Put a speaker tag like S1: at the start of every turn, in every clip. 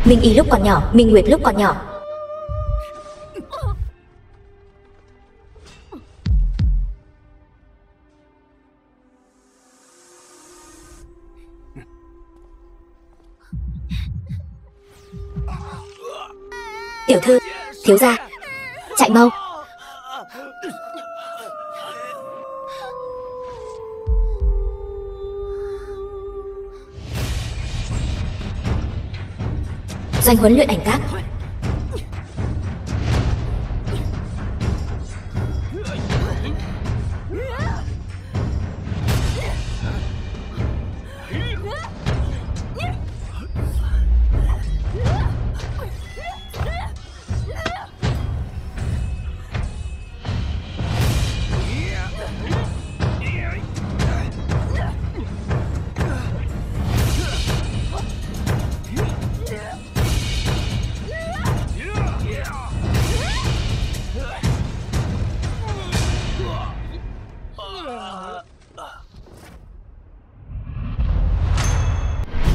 S1: Minh Y lúc còn nhỏ, Minh Nguyệt lúc còn nhỏ. Tiểu thư, thiếu gia, chạy mau. Doanh huấn luyện ảnh các.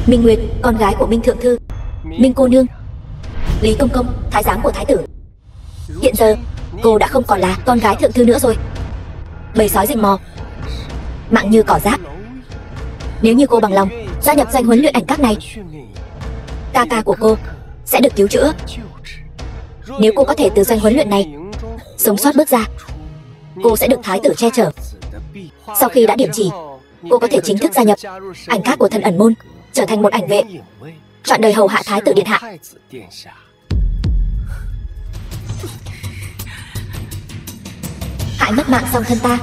S1: Minh Nguyệt, con gái của Minh Thượng Thư. Minh cô nương. Lý Công Công, thái giám của thái tử. Hiện giờ, cô đã không còn là con gái Thượng Thư nữa rồi. Bầy sói rình mò, mạng như cỏ rác. Nếu như cô bằng lòng gia nhập doanh huấn luyện ảnh các này, ca ca của cô sẽ được cứu chữa. Nếu cô có thể từ doanh huấn luyện này sống sót bước ra, cô sẽ được thái tử che chở. Sau khi đã điểm chỉ, cô có thể chính thức gia nhập ảnh các của Thần Ẩn Môn, trở thành một ảnh vệ, trọn đời hầu hạ thái tử điện hạ. Hại mất mạng song thân ta,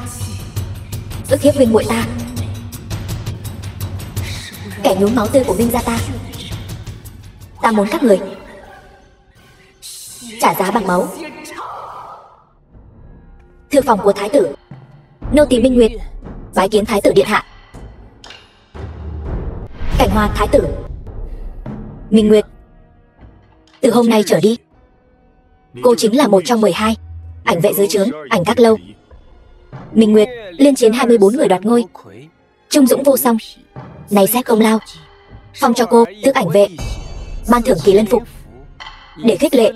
S1: ức hiếp huynh muội ta, kẻ nhuốm máu tươi của Minh gia ta muốn các người trả giá bằng máu. Thư phòng của thái tử, nô tỳ Minh Nguyệt bái kiến thái tử điện hạ. Cảnh Hòa thái tử. Minh Nguyệt, từ hôm nay trở đi, cô chính là một trong 12 ảnh vệ dưới trướng ảnh các lâu. Minh Nguyệt liên chiến 24 người đoạt ngôi, trung dũng vô song, này xét công lao, phong cho cô tước ảnh vệ, ban thưởng kỳ lân phục để khích lệ.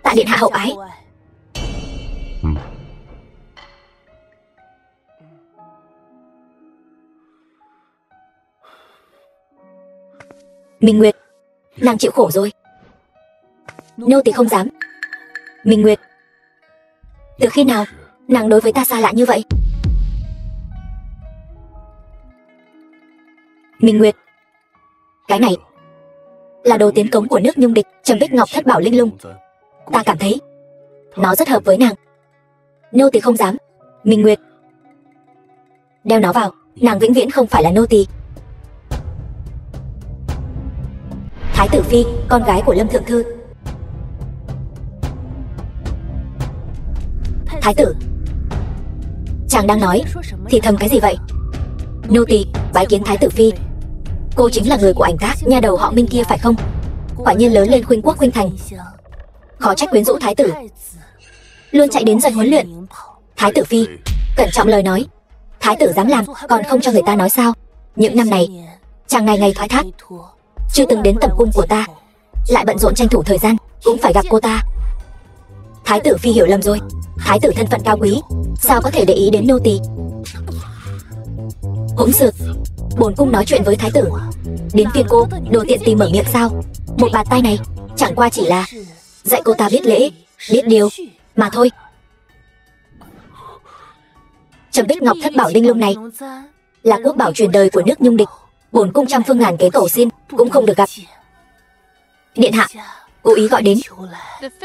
S1: Tạ điện hạ hậu ái. Minh Nguyệt, nàng chịu khổ rồi. Nô tỳ không dám. Minh Nguyệt, từ khi nào nàng đối với ta xa lạ như vậy? Minh Nguyệt, cái này là đồ tiến cống của nước Nhung Địch, Trầm Bích Ngọc Thất Bảo Linh Lung. Ta cảm thấy nó rất hợp với nàng. Nô tỳ không dám. Minh Nguyệt, đeo nó vào, nàng vĩnh viễn không phải là nô tỳ. Thái tử phi, con gái của Lâm Thượng Thư. Thái tử, chàng đang nói thì thầm cái gì vậy? Nô tỳ bái kiến thái tử phi. Cô chính là người của ảnh các nha đầu họ Minh kia phải không? Quả nhiên lớn lên khuynh quốc khuynh thành, khó trách quyến rũ thái tử, luôn chạy đến doanh huấn luyện. Thái tử phi, cẩn trọng lời nói. Thái tử dám làm còn không cho người ta nói sao? Những năm này chàng ngày ngày thoái thác, chưa từng đến tầm cung của ta, lại bận rộn tranh thủ thời gian cũng phải gặp cô ta. Thái tử phi hiểu lầm rồi. Thái tử thân phận cao quý, sao có thể để ý đến nô tỳ? Hỗn xược, bổn cung nói chuyện với thái tử, đến phiên cô đồ tiện tì mở miệng sao? Một bạt tai này chẳng qua chỉ là dạy cô ta biết lễ, biết điều mà thôi. Trầm Bích Ngọc Thất Bảo Linh Lung này là quốc bảo truyền đời của nước Nhung Địch, bổn cung trăm phương ngàn kế cầu xin cũng không được gặp. Điện hạ cố ý gọi đến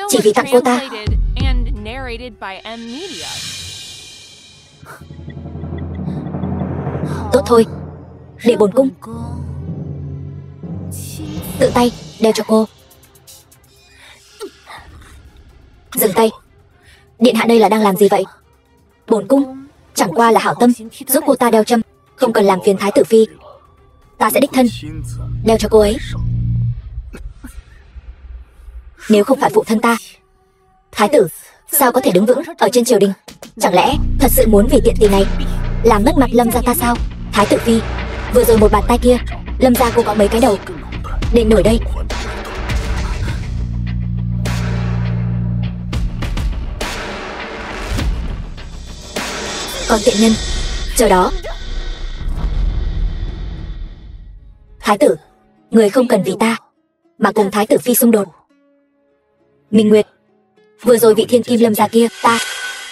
S1: chỉ vì tặng cô ta. Tốt thôi, để bổn cung tự tay đeo cho cô. Dừng tay. Điện hạ đây là đang làm gì vậy? Bổn cung chẳng qua là hảo tâm giúp cô ta đeo châm, không cần làm phiền thái tử phi. Ta sẽ đích thân đeo cho cô ấy. Nếu không phải phụ thân ta, thái tử sao có thể đứng vững ở trên triều đình? Chẳng lẽ thật sự muốn vì tiện tì này làm mất mặt Lâm gia ta sao? Thái tử phi, Vừa rồi một bàn tay kia, Lâm gia cô có mấy cái đầu đền nổi đây. Còn tiện nhân, chờ đó. Thái tử, người không cần vì ta mà cùng Thái tử phi xung đột. Minh Nguyệt, vừa rồi vị thiên kim Lâm gia kia,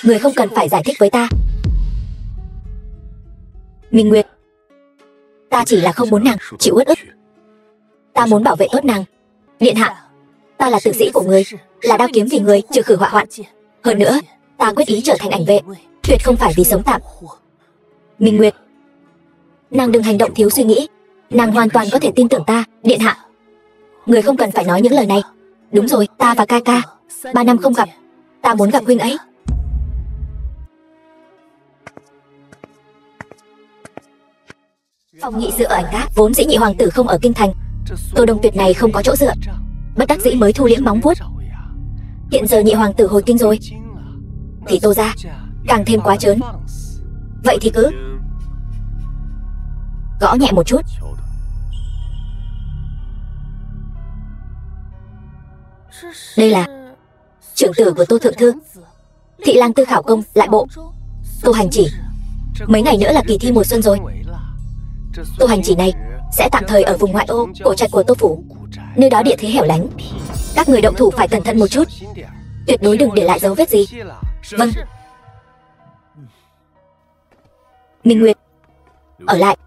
S1: người không cần phải giải thích với ta. Minh Nguyệt, ta chỉ là không muốn nàng chịu uất ức. Ta muốn bảo vệ tốt nàng. Điện hạ, ta là tử sĩ của người, là đao kiếm vì người trừ khử họa hoạn. Hơn nữa, ta quyết ý trở thành ảnh vệ, tuyệt không phải vì sống tạm. Minh Nguyệt, nàng đừng hành động thiếu suy nghĩ. Nàng hoàn toàn có thể tin tưởng ta. Điện hạ, người không cần phải nói những lời này. Đúng rồi, ta và ca ca 3 năm không gặp, ta muốn gặp huynh ấy. Phòng nghị sự ở Ảnh Các, vốn dĩ nhị hoàng tử không ở kinh thành, Tô Đông Tuyệt này không có chỗ dựa, bất đắc dĩ mới thu liễm móng vuốt. Hiện giờ nhị hoàng tử hồi kinh rồi, thì Tô gia càng thêm quá trớn. Vậy thì cứ gõ nhẹ một chút. Đây là trưởng tử của Tô thượng thư, thị lang tư khảo công lại bộ, Tô Hành Chỉ. Mấy ngày nữa là kỳ thi mùa xuân rồi. Tô Hành Chỉ này sẽ tạm thời ở vùng ngoại ô cổ trạch của Tô phủ, nơi đó địa thế hẻo lánh. Các người động thủ phải cẩn thận một chút, tuyệt đối đừng để lại dấu vết gì. Vâng. Minh Nguyệt, ở lại.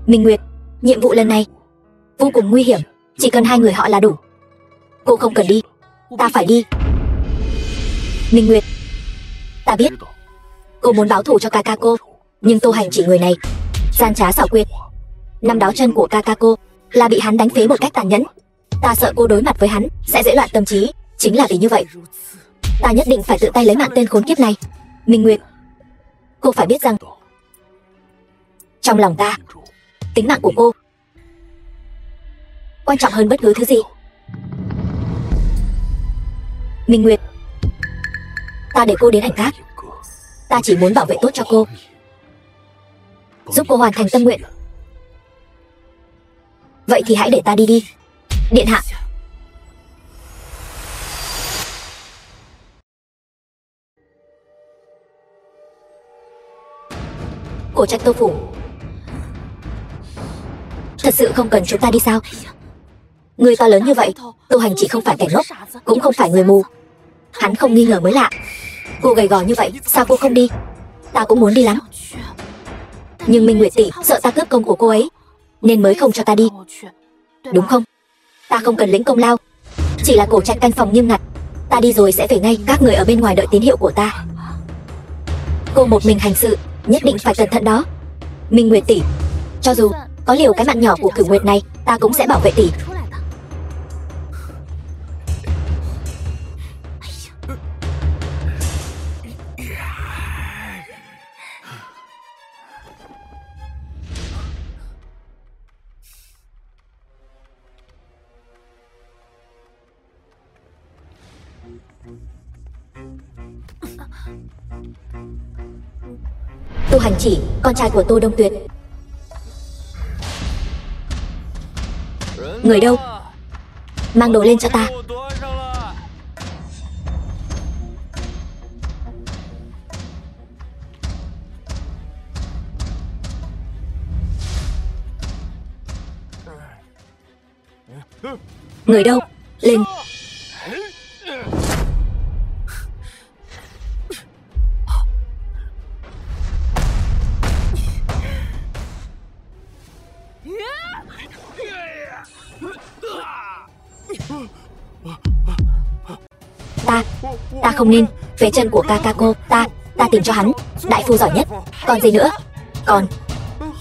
S1: Minh Nguyệt, nhiệm vụ lần này vô cùng nguy hiểm, chỉ cần 2 người họ là đủ. Cô không cần đi, ta phải đi. Minh Nguyệt, ta biết cô muốn báo thù cho ca ca cô, nhưng Tô Hành Chỉ người này gian trá xảo quyệt. Năm đó chân của ca ca cô là bị hắn đánh phế một cách tàn nhẫn. Ta sợ cô đối mặt với hắn sẽ dễ loạn tâm trí. Chính là vì như vậy, ta nhất định phải tự tay lấy mạng tên khốn kiếp này. Minh Nguyệt, cô phải biết rằng trong lòng ta, tính mạng của cô quan trọng hơn bất cứ thứ gì. Minh Nguyệt, ta để cô đến Ảnh Các, ta chỉ muốn bảo vệ tốt cho cô, giúp cô hoàn thành tâm nguyện. Vậy thì hãy để ta đi đi. Điện hạ. Cổ trạch Tô phủ, thật sự không cần chúng ta đi sao? Người to lớn như vậy, Tô Hành Chỉ không phải kẻ ngốc, cũng không phải người mù. Hắn không nghi ngờ mới lạ. Cô gầy gò như vậy, sao cô không đi? Ta cũng muốn đi lắm, nhưng Minh Nguyệt tỷ sợ ta cướp công của cô ấy, nên mới không cho ta đi, đúng không? Ta không cần lĩnh công lao, chỉ là cổ trạch canh phòng nghiêm ngặt. Ta đi rồi sẽ về ngay, các người ở bên ngoài đợi tín hiệu của ta. Cô một mình hành sự, nhất định phải cẩn thận đó. Minh Nguyệt tỷ, cho dù có liều cái mạng nhỏ của Cửu Nguyệt này, ta cũng sẽ bảo vệ tỷ. Tô Hành Chỉ, con trai của Tô Đông Tuyệt. Người đâu? Mang đồ lên cho ta. Người đâu? Lên. Ta không nên phế chân của ca ca cô. Ta tìm cho hắn đại phu giỏi nhất. Còn gì nữa?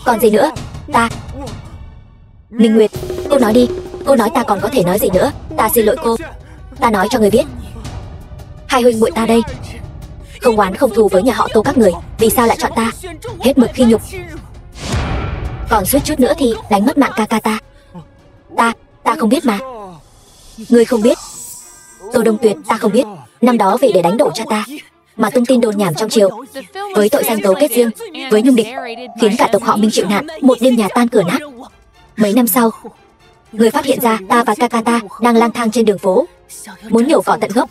S1: Còn gì nữa? Ta. Minh Nguyệt, cô nói đi. Cô nói ta còn có thể nói gì nữa. Ta xin lỗi cô. Ta nói cho người biết, hai huynh muội ta đây không oán không thù với nhà họ Tô các người. Vì sao lại chọn ta? Hết mực khi nhục. Còn suýt chút nữa thì đánh mất mạng ca ca ta. Ta không biết mà. Ngươi không biết? Tô Đông Tuyệt, ta không biết. năm đó vì để đánh đổ cha ta mà tung tin đồn nhảm trong triều, với tội danh cấu kết riêng với Nhung Địch, khiến cả tộc họ Minh chịu nạn, một đêm nhà tan cửa nát. Mấy năm sau, người phát hiện ra ta và ca ca ta đang lang thang trên đường phố, muốn nhổ cỏ tận gốc.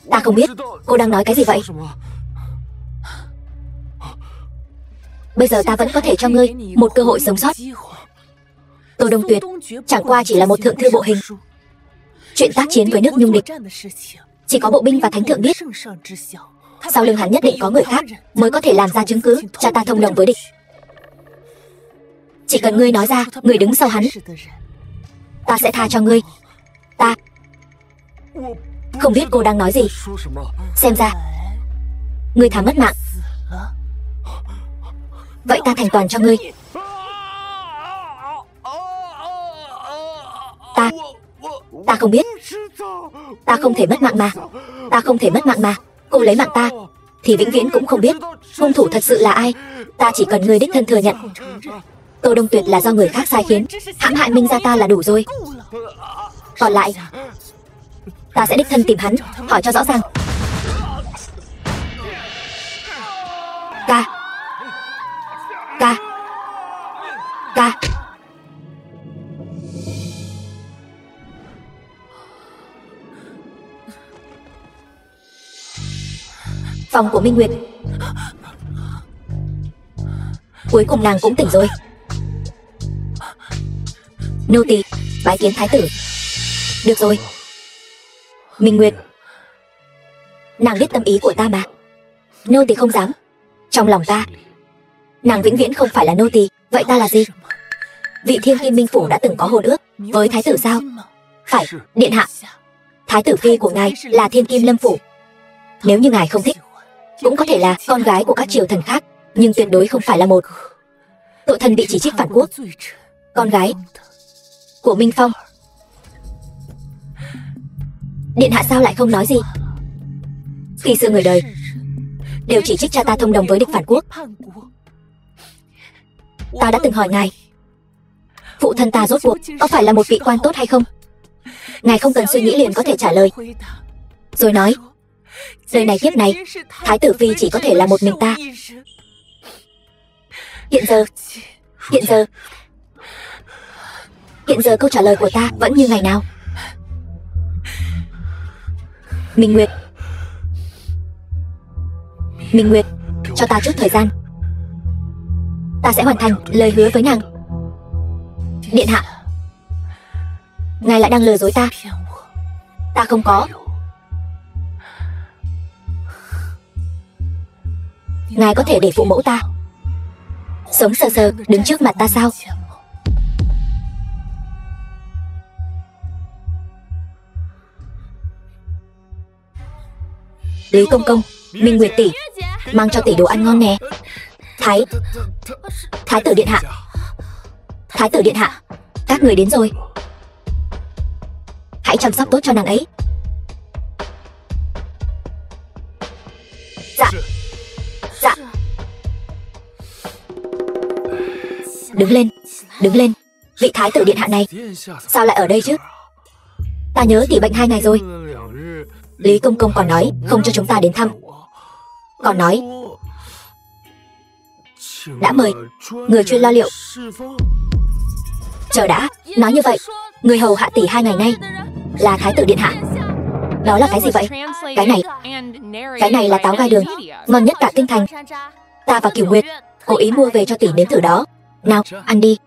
S1: Ta không biết cô đang nói cái gì vậy. Bây giờ ta vẫn có thể cho ngươi một cơ hội sống sót. Tô Đông Tuyệt chẳng qua chỉ là một thượng thư bộ hình. Chuyện tác chiến với nước Nhung Địch chỉ có bộ binh và thánh thượng biết. Sau lưng hắn nhất định có người khác mới có thể làm ra chứng cứ cha ta thông đồng với địch. Chỉ cần ngươi nói ra người đứng sau hắn, ta sẽ tha cho ngươi. Ta không biết cô đang nói gì. Xem ra ngươi thà mất mạng. Vậy ta thành toàn cho ngươi. Ta không biết. Ta không thể mất mạng mà. Ta không thể mất mạng mà. Cô lấy mạng ta thì vĩnh viễn cũng không biết hung thủ thật sự là ai. Ta chỉ cần ngươi đích thân thừa nhận Tô Đông Tuyệt là do người khác sai khiến, hãm hại Minh gia ta là đủ rồi. Còn lại, ta sẽ đích thân tìm hắn, hỏi cho rõ ràng. Ca. Phòng của Minh Nguyệt. Cuối cùng nàng cũng tỉnh rồi. Nô tỳ bái kiến thái tử. Được rồi. Minh Nguyệt, nàng biết tâm ý của ta mà. Nô tỳ không dám. Trong lòng ta, nàng vĩnh viễn không phải là nô tỳ. Vậy ta là gì? Vị Thiên Kim Minh Phủ đã từng có hôn ước với thái tử sao? Phải, điện hạ. Thái tử phi của ngài là Thiên Kim Lâm Phủ. Nếu như ngài không thích, cũng có thể là con gái của các triều thần khác, nhưng tuyệt đối không phải là một tội thần bị chỉ trích phản quốc, con gái của Minh Phong. Điện hạ sao lại không nói gì? Khi xưa người đời đều chỉ trích cha ta thông đồng với địch phản quốc. Ta đã từng hỏi ngài, phụ thân ta rốt cuộc có phải là một vị quan tốt hay không? Ngài không cần suy nghĩ liền có thể trả lời, rồi nói đời này kiếp này thái tử phi chỉ có thể là một mình ta. Hiện giờ câu trả lời của ta vẫn như ngày nào. Minh Nguyệt, cho ta chút thời gian, ta sẽ hoàn thành lời hứa với nàng. Điện hạ, ngài lại đang lừa dối ta. Ta không có. Ngài có thể để phụ mẫu ta sống sờ sờ đứng trước mặt ta sao? Lý công công, Minh Nguyệt tỷ, mang cho tỷ đồ ăn ngon nè. Thái tử điện hạ. Thái tử điện hạ, các người đến rồi. Hãy chăm sóc tốt cho nàng ấy. Dạ. Đứng lên. Vị thái tử điện hạ này sao lại ở đây chứ? Ta nhớ tỷ bệnh 2 ngày rồi. Lý công công còn nói không cho chúng ta đến thăm. Còn nói đã mời người chuyên lo liệu. Chờ đã, nói như vậy người hầu hạ tỷ 2 ngày nay là thái tử điện hạ. Đó là cái gì vậy? Cái này là táo gai đường, ngon nhất cả kinh thành. Ta và Kiều Nguyệt cố ý mua về cho tỷ nếm thử đó. Nào, ăn đi.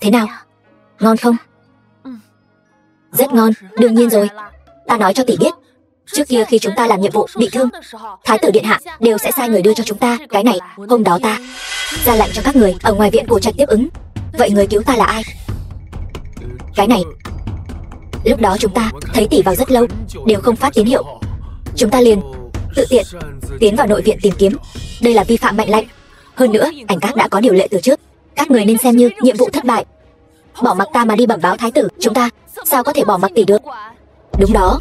S1: Thế nào? Ngon không? Rất ngon, đương nhiên rồi. Ta nói cho tỷ biết, trước kia khi chúng ta làm nhiệm vụ bị thương, thái tử điện hạ đều sẽ sai người đưa cho chúng ta cái này. Hôm đó ta ra lệnh cho các người ở ngoài viện của trạch tiếp ứng. Vậy người cứu ta là ai? Cái này. Lúc đó chúng ta thấy tỷ vào rất lâu đều không phát tín hiệu, chúng ta liền tự tiện tiến vào nội viện tìm kiếm. Đây là vi phạm mệnh lệnh. Hơn nữa, ảnh các đã có điều lệ từ trước. Các người nên xem như nhiệm vụ thất bại. Bỏ mặc ta mà đi bẩm báo thái tử, chúng ta sao có thể bỏ mặc tỷ được? Đúng đó.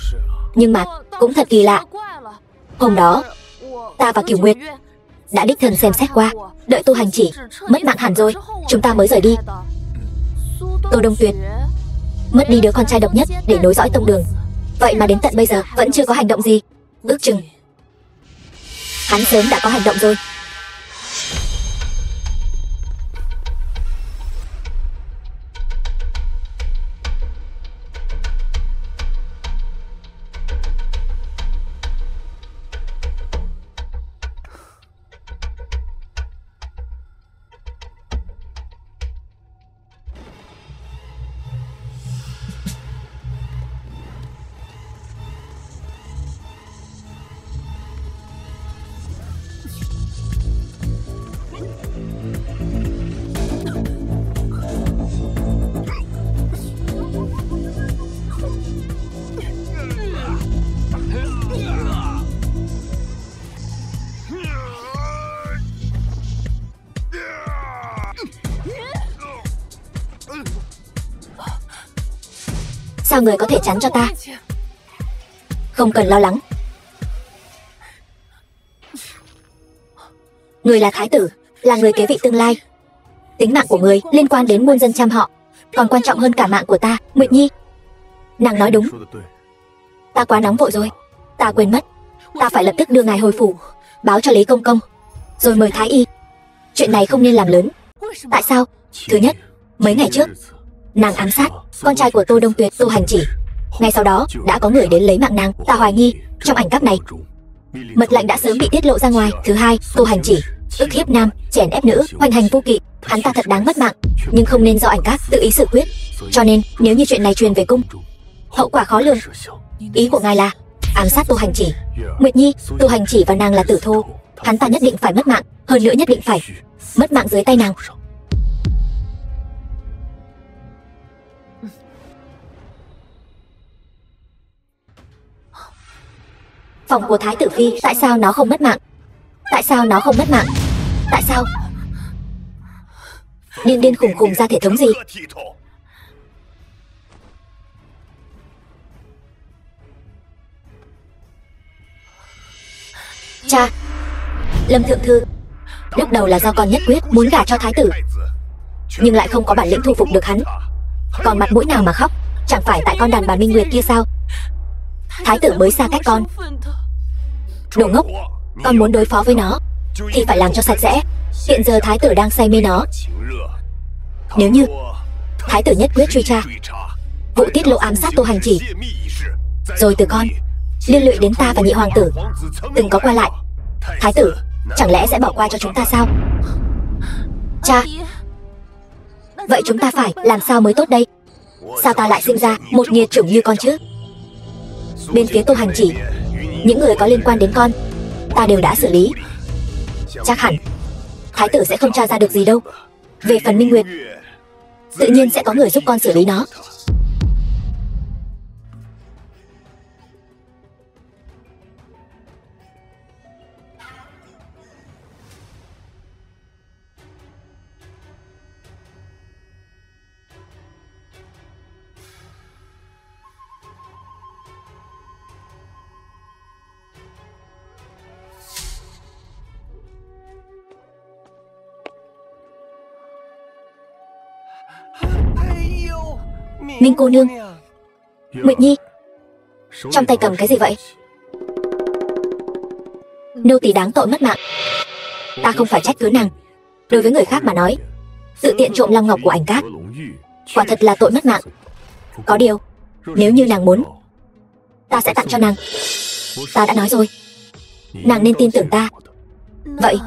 S1: Nhưng mà cũng thật kỳ lạ. Hôm đó ta và Kiều Nguyệt đã đích thân xem xét qua, đợi tu hành chỉ mất mạng hẳn rồi chúng ta mới rời đi. Tô Đông Tuyệt mất đi đứa con trai độc nhất để nối dõi tông đường, vậy mà đến tận bây giờ vẫn chưa có hành động gì. Ước chừng hắn sớm đã có hành động rồi. Sao người có thể chắn cho ta? Không cần lo lắng. Người là thái tử, là người kế vị tương lai. Tính mạng của người liên quan đến muôn dân trăm họ, còn quan trọng hơn cả mạng của ta, Nguyệt Nhi. Nàng nói đúng. Ta quá nóng vội rồi, ta quên mất. Ta phải lập tức đưa ngài hồi phủ, báo cho Lý Công Công, rồi mời thái y. Chuyện này không nên làm lớn. Tại sao? Thứ nhất, mấy ngày trước nàng ám sát con trai của Tô Đông Tuyệt, Tô Hành Chỉ. Ngay sau đó đã có người đến lấy mạng nàng. Ta hoài nghi trong ảnh các này mật lệnh đã sớm bị tiết lộ ra ngoài. Thứ hai, Tô Hành Chỉ ức hiếp nam, chèn ép nữ, hoành hành vô kỵ. Hắn ta thật đáng mất mạng, nhưng không nên do ảnh các tự ý xử quyết. Cho nên nếu như chuyện này truyền về cung, hậu quả khó lường. Ý của ngài là ám sát Tô Hành Chỉ? Nguyệt Nhi, Tô Hành Chỉ và nàng là tử thù, hắn ta nhất định phải mất mạng, hơn nữa nhất định phải mất mạng dưới tay nàng. Phòng của Thái tử Phi, tại sao nó không mất mạng? Tại sao nó không mất mạng? Tại sao? Điên điên khùng khùng ra thể thống gì? Cha, Lâm thượng thư, lúc đầu là do con nhất quyết muốn gả cho thái tử, nhưng lại không có bản lĩnh thu phục được hắn. Còn mặt mũi nào mà khóc? Chẳng phải tại con đàn bà Minh Nguyệt kia sao? Thái tử mới xa cách con. Đồ ngốc, con muốn đối phó với nó thì phải làm cho sạch sẽ. Hiện giờ thái tử đang say mê nó. Nếu như thái tử nhất quyết truy tra vụ tiết lộ ám sát Tô Hành Chỉ, rồi từ con liên lụy đến ta và nhị hoàng tử từng có qua lại, thái tử chẳng lẽ sẽ bỏ qua cho chúng ta sao? Cha, vậy chúng ta phải làm sao mới tốt đây? Sao ta lại sinh ra một nghiệt chủng như con chứ? Bên phía Tô Hành Chỉ, những người có liên quan đến con ta đều đã xử lý. Chắc hẳn thái tử sẽ không tra ra được gì đâu. Về phần Minh Nguyệt, tự nhiên sẽ có người giúp con xử lý nó. Minh cô nương, Nguyệt Nhi, trong tay cầm cái gì vậy? Nô tỳ đáng tội mất mạng. Ta không phải trách cứ nàng. Đối với người khác mà nói, tự tiện trộm long ngọc của ảnh các quả thật là tội mất mạng. Có điều, nếu như nàng muốn, ta sẽ tặng cho nàng. Ta đã nói rồi, nàng nên tin tưởng ta. Vậy,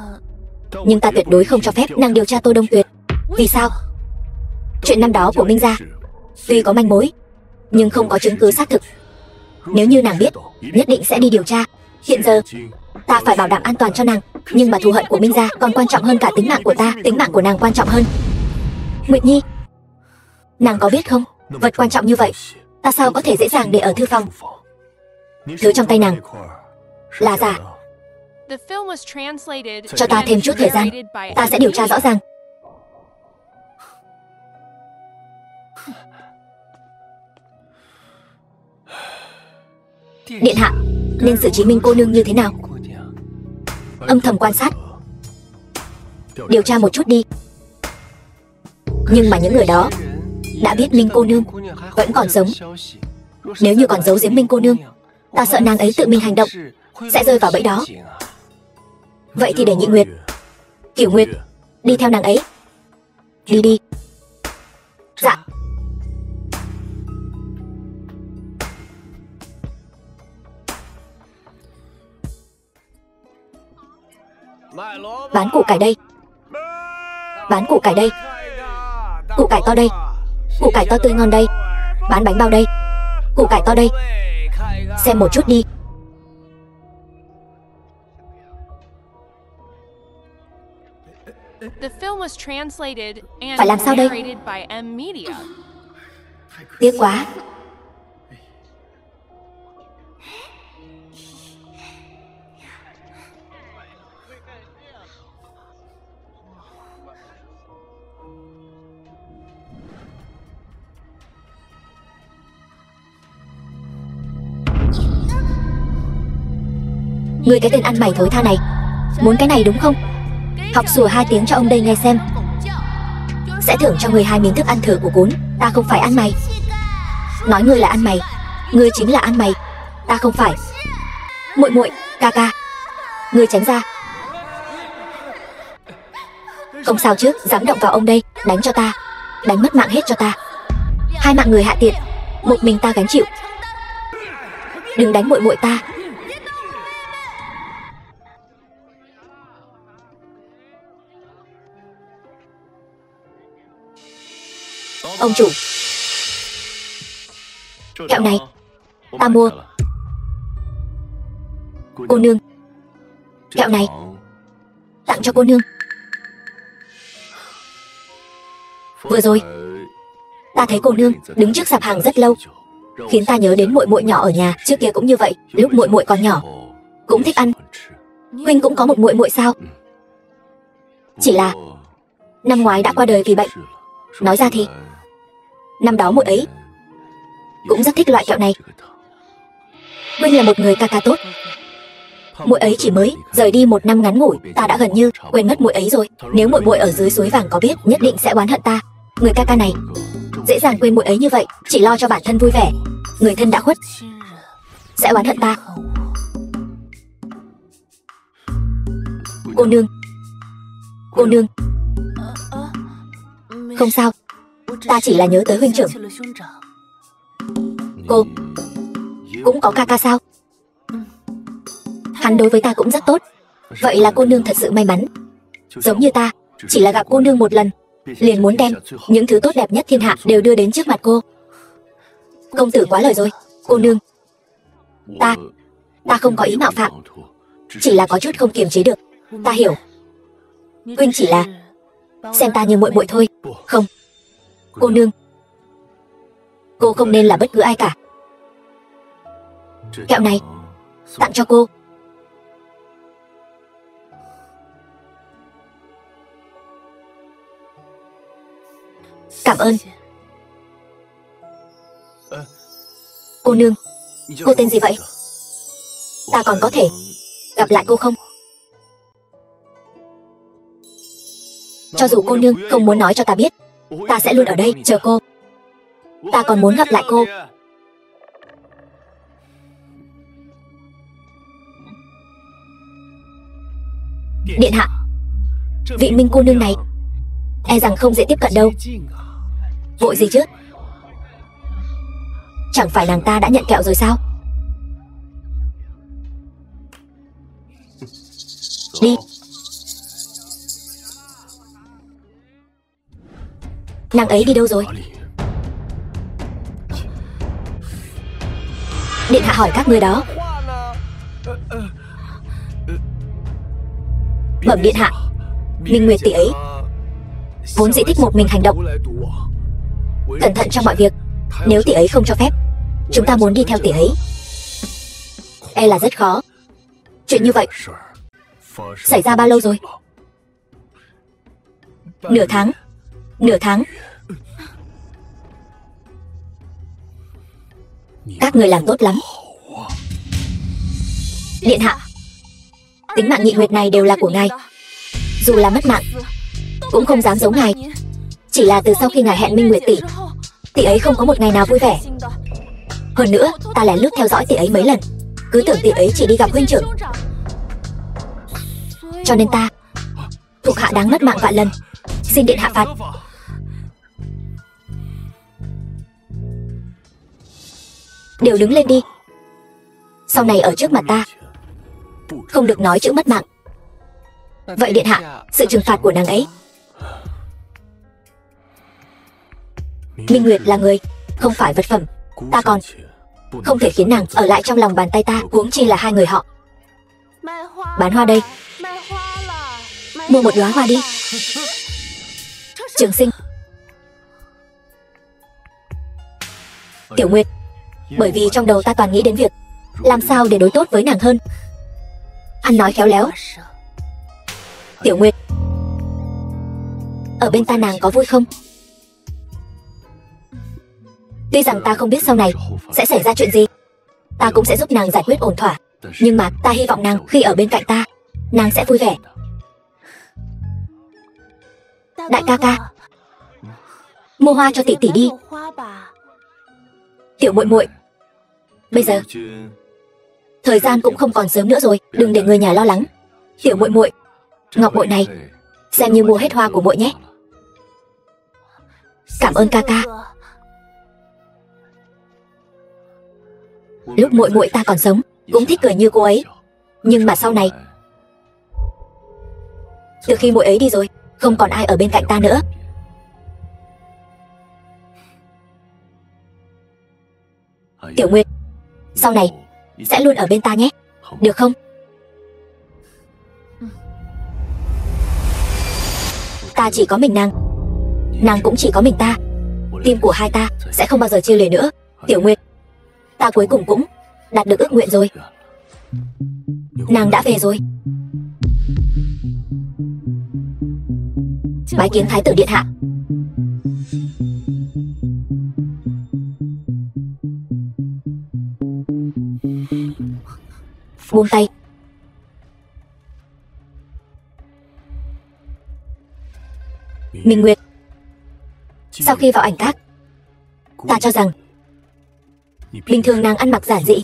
S1: nhưng ta tuyệt đối không cho phép nàng điều tra Tô Đông Tuyệt. Vì sao? Chuyện năm đó của Minh gia tuy có manh mối, nhưng không có chứng cứ xác thực. Nếu như nàng biết, nhất định sẽ đi điều tra. Hiện giờ, ta phải bảo đảm an toàn cho nàng, nhưng mà thù hận của Minh gia còn quan trọng hơn cả tính mạng của ta. Tính mạng của nàng quan trọng hơn. Nguyệt Nhi, nàng có biết không, vật quan trọng như vậy ta sao có thể dễ dàng để ở thư phòng? Thứ trong tay nàng là giả. Cho ta thêm chút thời gian, ta sẽ điều tra rõ ràng. Điện hạ nên xử trí Minh cô nương như thế nào? Âm thầm quan sát, điều tra một chút đi. Nhưng mà những người đó đã biết Minh cô nương vẫn còn sống. Nếu như còn giấu giếm Minh cô nương, ta sợ nàng ấy tự mình hành động, sẽ rơi vào bẫy đó. Vậy thì để Nhị Nguyệt, Cửu Nguyệt đi theo nàng ấy. Đi đi. Dạ. Bán củ cải đây. Bán củ cải đây. Củ cải to đây. Củ cải to tươi ngon đây. Bán bánh bao đây. Củ cải to đây. Xem một chút đi. Phải làm sao đây? Tiếc quá. Người cái tên ăn mày thối tha này, muốn cái này đúng không? Học sủa 2 tiếng cho ông đây nghe xem. Sẽ thưởng cho người 2 miếng thức ăn thừa của cún. Ta không phải ăn mày. Nói ngươi là ăn mày. Ngươi chính là ăn mày. Ta không phải. Muội muội, ca ca, ngươi tránh ra. Không sao chứ, dám động vào ông đây, đánh cho ta. Đánh mất mạng hết cho ta. 2 mạng người hạ tiện, một mình ta gánh chịu. Đừng đánh muội muội ta. Ông chủ, kẹo này ta mua. Cô nương, kẹo này tặng cho cô nương. Vừa rồi ta thấy cô nương đứng trước sạp hàng rất lâu, khiến ta nhớ đến muội muội nhỏ ở nhà. Trước kia cũng như vậy, lúc muội muội còn nhỏ cũng thích ăn. Huynh cũng có một muội muội sao? Chỉ là năm ngoái đã qua đời vì bệnh. Nói ra thì năm đó muội ấy cũng rất thích loại kẹo này. Huynh là một người ca ca tốt. Muội ấy chỉ mới rời đi 1 năm ngắn ngủi, ta đã gần như quên mất muội ấy rồi. Nếu muội muội ở dưới suối vàng có biết, nhất định sẽ oán hận ta. Người ca ca này dễ dàng quên muội ấy như vậy, chỉ lo cho bản thân vui vẻ. Người thân đã khuất sẽ oán hận ta. Cô nương, cô nương. Không sao, ta chỉ là nhớ tới huynh trưởng. Cô cũng có ca ca sao? Hắn đối với ta cũng rất tốt. Vậy là cô nương thật sự may mắn. Giống như ta, chỉ là gặp cô nương một lần, liền muốn đem những thứ tốt đẹp nhất thiên hạ đều đưa đến trước mặt cô. Công tử quá lời rồi. Cô nương, ta không có ý mạo phạm, chỉ là có chút không kiềm chế được. Ta hiểu. Huynh chỉ là xem ta như muội muội thôi. Không, cô nương, cô không nên là bất cứ ai cả. Kẹo này tặng cho cô. Cảm ơn. Cô nương, cô tên gì vậy? Ta còn có thể gặp lại cô không? Cho dù cô nương không muốn nói cho ta biết, ta sẽ luôn ở đây chờ cô. Ta còn muốn gặp lại cô. Điện hạ, vị Minh cô nương này e rằng không dễ tiếp cận đâu. Vội gì chứ? Chẳng phải nàng ta đã nhận kẹo rồi sao? Đi. Nàng ấy đi đâu rồi? Điện hạ hỏi các người đó. Bẩm điện hạ, Minh Nguyệt tỷ ấy vốn dĩ thích một mình hành động, cẩn thận trong mọi việc. Nếu tỷ ấy không cho phép, chúng ta muốn đi theo tỷ ấy, e là rất khó. Chuyện như vậy xảy ra bao lâu rồi? Nửa tháng. Nửa tháng. Các người làm tốt lắm. Điện hạ, tính mạng Nhị Nguyệt này đều là của ngài. Dù là mất mạng cũng không dám giấu ngài. Chỉ là từ sau khi ngài hẹn Minh Nguyệt tỷ, Tỷ ấy không có một ngày nào vui vẻ. Hơn nữa, ta lén lút theo dõi tỷ ấy mấy lần, cứ tưởng tỷ ấy chỉ đi gặp huynh trưởng. Cho nên ta, thuộc hạ đáng mất mạng vạn lần, xin điện hạ phạt. Đều đứng lên đi. Sau này ở trước mặt ta không được nói chữ mất mạng. Vậy điện hạ, sự trừng phạt của nàng ấy. Minh Nguyệt là người, không phải vật phẩm. Ta còn không thể khiến nàng ở lại trong lòng bàn tay ta, huống chi là hai người họ. Bán hoa đây. Mua một đóa hoa đi. Trường Sinh. Tiểu Nguyệt. Bởi vì trong đầu ta toàn nghĩ đến việc làm sao để đối tốt với nàng hơn. Ăn nói khéo léo. Tiểu Nguyệt, ở bên ta nàng có vui không? Tuy rằng ta không biết sau này sẽ xảy ra chuyện gì, ta cũng sẽ giúp nàng giải quyết ổn thỏa, nhưng mà ta hy vọng nàng khi ở bên cạnh ta, nàng sẽ vui vẻ. Đại ca ca, mua hoa cho tỷ tỷ đi. Tiểu muội muội, bây giờ thời gian cũng không còn sớm nữa rồi, đừng để người nhà lo lắng. Tiểu muội muội, ngọc bội này xem như mua hết hoa của muội nhé. Cảm ơn ca ca. Lúc muội muội ta còn sống cũng thích cười như cô ấy, nhưng mà sau này, từ khi muội ấy đi rồi, không còn ai ở bên cạnh ta nữa. Tiểu Nguyệt, sau này sẽ luôn ở bên ta nhé, được không? Ta chỉ có mình nàng, nàng cũng chỉ có mình ta. Tim của hai ta sẽ không bao giờ chia lìa nữa. Tiểu Nguyệt, ta cuối cùng cũng đạt được ước nguyện rồi. Nàng đã về rồi. Bái kiến Thái tử điện hạ. Buông tay. Minh Nguyệt, sau khi vào ảnh các, ta cho rằng bình thường nàng ăn mặc giản dị,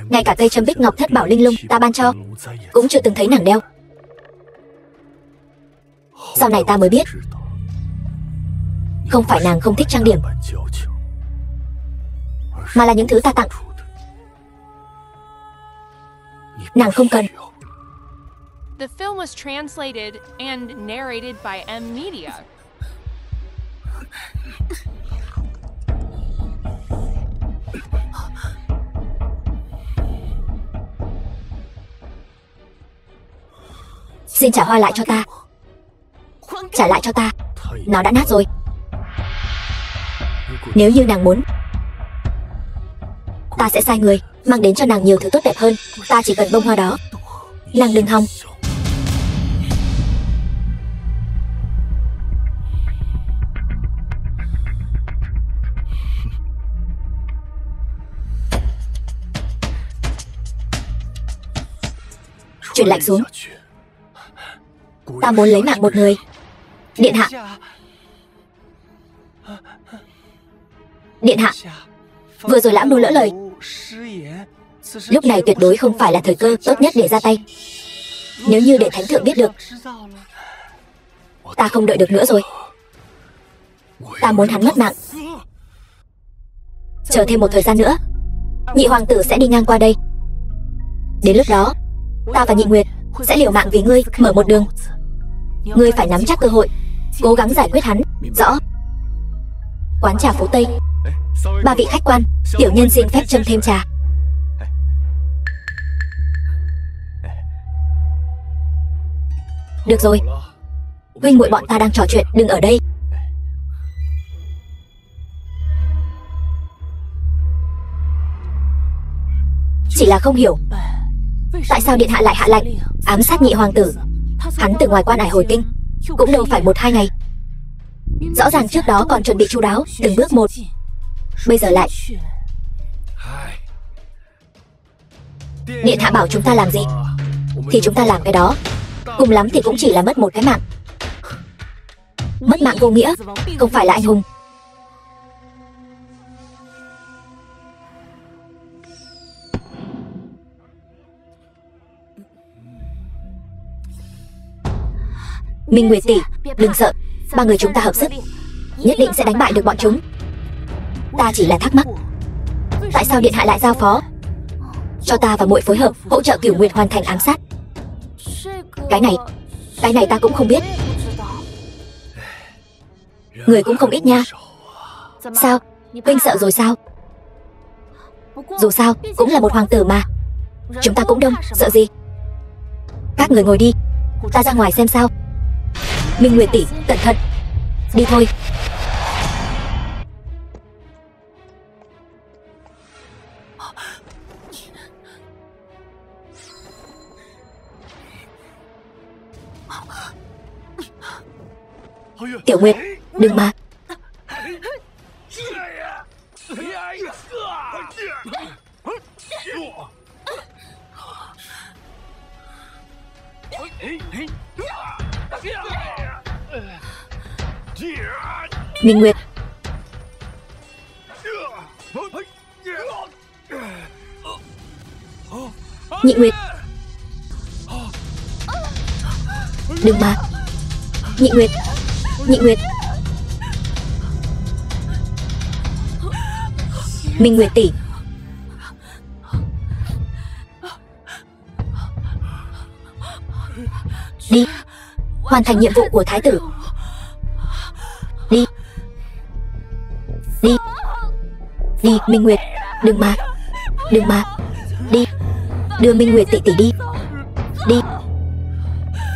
S1: ngay cả cây châm bích ngọc thất bảo linh lung ta ban cho cũng chưa từng thấy nàng đeo. Sau này ta mới biết, không phải nàng không thích trang điểm, mà là những thứ ta tặng nàng không cần.
S2: The film was translated and narrated by M Media.
S1: Xin trả hoa lại cho ta. Trả lại cho ta. Nó đã nát rồi. Nếu như nàng muốn, ta sẽ sai người mang đến cho nàng nhiều thứ tốt đẹp hơn. Ta chỉ cần bông hoa đó. Nàng đừng hòng. Truyền lệnh xuống. Ta muốn lấy mạng một người. Điện hạ. Điện hạ, vừa rồi lão nô lỡ lời. Lúc này tuyệt đối không phải là thời cơ tốt nhất để ra tay. Nếu như để thánh thượng biết được, ta không đợi được nữa rồi. Ta muốn hắn mất mạng. Chờ thêm một thời gian nữa, nhị hoàng tử sẽ đi ngang qua đây. Đến lúc đó, ta và Nhị Nguyệt sẽ liều mạng vì ngươi mở một đường. Ngươi phải nắm chắc cơ hội, cố gắng giải quyết hắn. Rõ. Quán trà phố Tây. Ba vị khách quan, tiểu nhân xin phép châm thêm trà. Được rồi, huynh muội bọn ta đang trò chuyện, đừng ở đây. Chỉ là không hiểu, tại sao điện hạ lại hạ lệnh ám sát nhị hoàng tử. Hắn từ ngoài quan ải hồi kinh cũng đâu phải 1-2 ngày. Rõ ràng trước đó còn chuẩn bị chu đáo từng bước một, bây giờ lại. Điện hạ bảo chúng ta làm gì thì chúng ta làm cái đó. Cùng lắm thì cũng chỉ là mất một cái mạng. mất mạng vô nghĩa, không phải là anh hùng. Minh Nguyệt tỷ, đừng sợ, ba người chúng ta hợp sức, nhất định sẽ đánh bại được bọn chúng. Ta chỉ là thắc mắc, tại sao điện hạ lại giao phó cho ta và muội phối hợp hỗ trợ Cửu Nguyệt hoàn thành ám sát? Cái này ta cũng không biết. Người cũng không ít nha. Sao, huynh sợ rồi sao? Dù sao cũng là một hoàng tử mà. Chúng ta cũng đông, sợ gì? Các người ngồi đi, ta ra ngoài xem sao. Minh Nguyệt tỷ, cẩn thận. Đi thôi. Tiểu Nguyệt, đừng mà. Minh Nguyệt. Nhị Nguyệt. Đừng mà. Nhị Nguyệt. Nhị Nguyệt. Minh Nguyệt tỷ. Đi, hoàn thành nhiệm vụ của thái tử. Đi. Đi. Đi, Minh Nguyệt. Đừng mà. Đừng mà. Đi. Đưa Minh Nguyệt tỷ tỷ đi. Đi.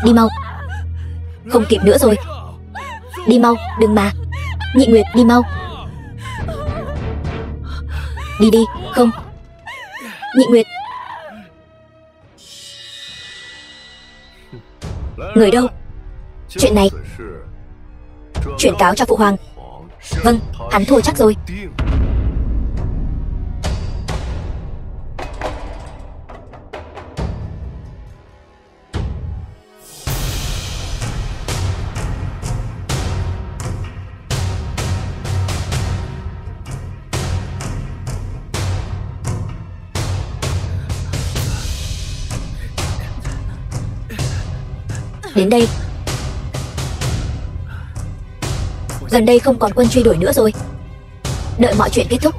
S1: Đi mau. Không kịp nữa rồi. Đi mau, đừng mà. Nhị Nguyệt, đi mau. Đi đi, không. Nhị Nguyệt. Người đâu? Chuyện này chuyển cáo cho phụ hoàng. Vâng, hắn thua chắc rồi. Đến đây. Gần đây không còn quân truy đuổi nữa rồi. Đợi mọi chuyện kết thúc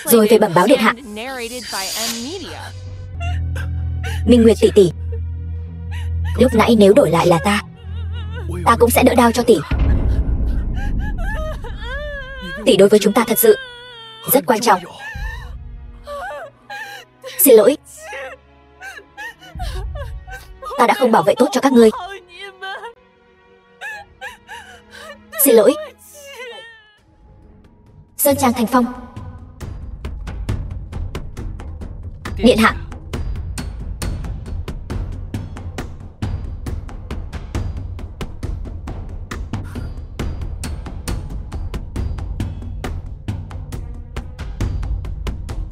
S1: rồi về bẩm báo điện hạ. Minh Nguyệt tỷ tỷ, lúc nãy nếu đổi lại là ta cũng sẽ đỡ đau cho tỷ. Tỷ đối với chúng ta thật sự rất quan trọng. Xin lỗi, ta đã không bảo vệ tốt cho các ngươi. Xin lỗi. Sơn Trang Thành Phong. Điện hạ.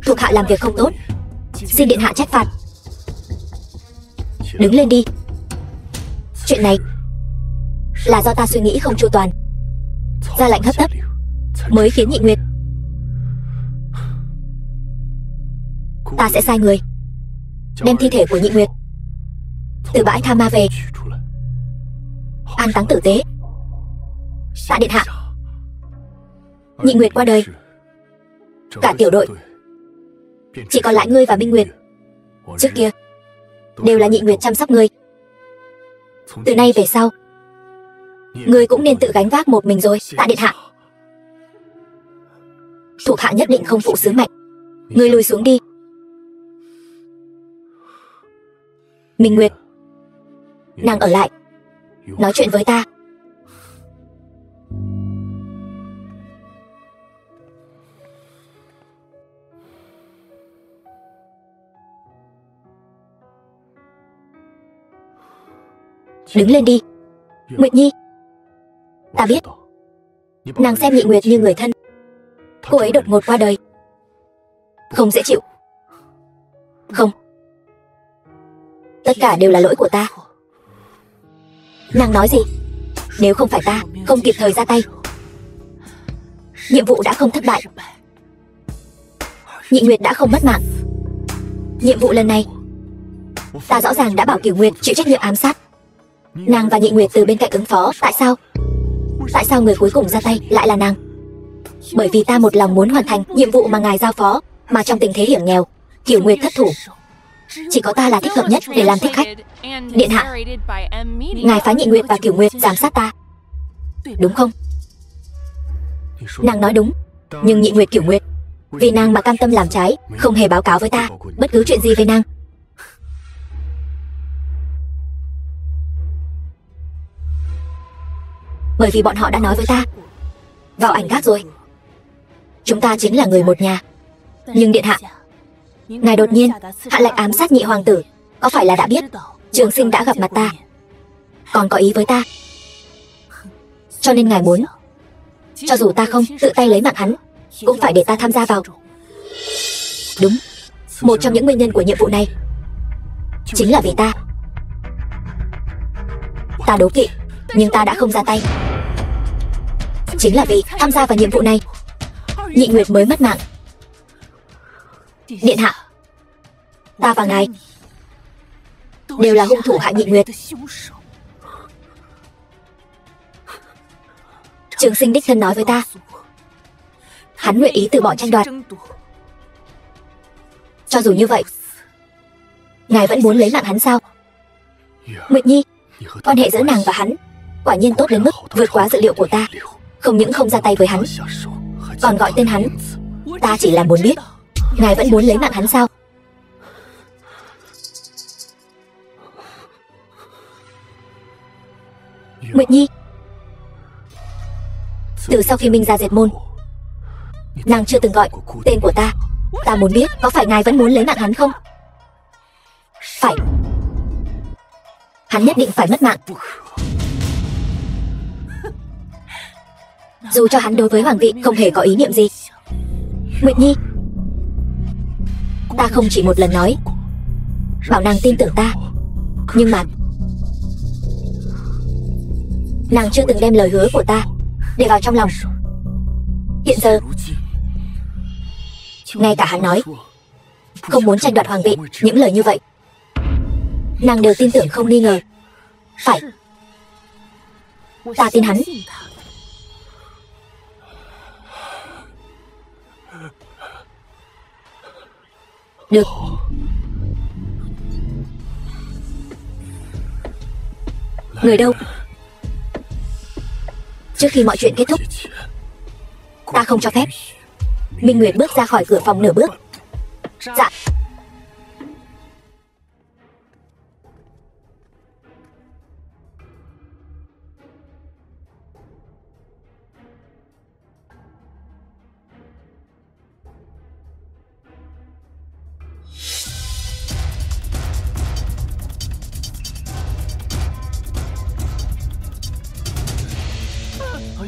S1: Thuộc hạ làm việc không tốt, xin điện hạ trách phạt. Đứng lên đi. Chuyện này là do ta suy nghĩ không chu toàn, ra lệnh hấp tấp mới khiến Nhị Nguyệt. Ta sẽ sai người đem thi thể của Nhị Nguyệt từ bãi Tha Ma về, an táng tử tế. Tạ điện hạ. Nhị Nguyệt qua đời, cả tiểu đội chỉ còn lại ngươi và Minh Nguyệt. Trước kia đều là Nhị Nguyệt chăm sóc ngươi. Từ nay về sau, ngươi cũng nên tự gánh vác một mình rồi. Tạ điện hạ. Thuộc hạ nhất định không phụ sứ mệnh. Ngươi lùi xuống đi. Minh Nguyệt, nàng ở lại nói chuyện với ta. Đứng lên đi. Nguyệt Nhi, ta biết nàng xem Nhị Nguyệt như người thân. Cô ấy đột ngột qua đời, không dễ chịu. Không, tất cả đều là lỗi của ta. Nàng nói gì? Nếu không phải ta không kịp thời ra tay, nhiệm vụ đã không thất bại, Nhị Nguyệt đã không mất mạng. Nhiệm vụ lần này ta rõ ràng đã bảo Cửu Nguyệt chịu trách nhiệm ám sát. Nàng và Nhị Nguyệt từ bên cạnh ứng phó. Tại sao người cuối cùng ra tay lại là nàng? Bởi vì ta một lòng muốn hoàn thành nhiệm vụ mà ngài giao phó, mà trong tình thế hiểm nghèo, Cửu Nguyệt thất thủ, chỉ có ta là thích hợp nhất để làm thích khách. Điện hạ, ngài phái Nhị Nguyệt và Cửu Nguyệt giám sát ta, đúng không? Nàng nói đúng, nhưng Nhị Nguyệt Cửu Nguyệt vì nàng mà cam tâm làm trái, không hề báo cáo với ta bất cứ chuyện gì về nàng. Bởi vì bọn họ đã nói với ta vào ảnh gác rồi, chúng ta chính là người một nhà. Nhưng điện hạ, ngài đột nhiên hạ lệnh ám sát Nhị hoàng tử, có phải là đã biết Trường Sinh đã gặp mặt ta, còn có ý với ta, cho nên ngài muốn cho dù ta không tự tay lấy mạng hắn, cũng phải để ta tham gia vào? Đúng, một trong những nguyên nhân của nhiệm vụ này chính là vì ta đố kỵ, nhưng ta đã không ra tay. Chính là vì tham gia vào nhiệm vụ này, Nhị Nguyệt mới mất mạng. Điện hạ, ta và ngài đều là hung thủ hại Nhị Nguyệt. Trường Sinh đích thân nói với ta, hắn nguyện ý từ bỏ tranh đoạt. Cho dù như vậy, ngài vẫn muốn lấy mạng hắn sao? Nguyệt Nhi, quan hệ giữa nàng và hắn quả nhiên tốt đến mức vượt quá dự liệu của ta. Không những không ra tay với hắn, còn gọi tên hắn. Ta chỉ là muốn biết, ngài vẫn muốn lấy mạng hắn sao? Nguyệt Nhi, từ sau khi Minh ra diệt môn, nàng chưa từng gọi tên của ta. Ta muốn biết có phải ngài vẫn muốn lấy mạng hắn không? Phải, hắn nhất định phải mất mạng. Dù cho hắn đối với hoàng vị không hề có ý niệm gì. Nguyệt Nhi, ta không chỉ một lần nói bảo nàng tin tưởng ta, nhưng mà nàng chưa từng đem lời hứa của ta để vào trong lòng. Hiện giờ ngay cả hắn nói không muốn tranh đoạt hoàng vị, những lời như vậy nàng đều tin tưởng không nghi ngờ. Phải, ta tin hắn. Được. Người đâu? Trước khi mọi chuyện kết thúc, ta không cho phép Minh Nguyệt bước ra khỏi cửa phòng nửa bước. Dạ.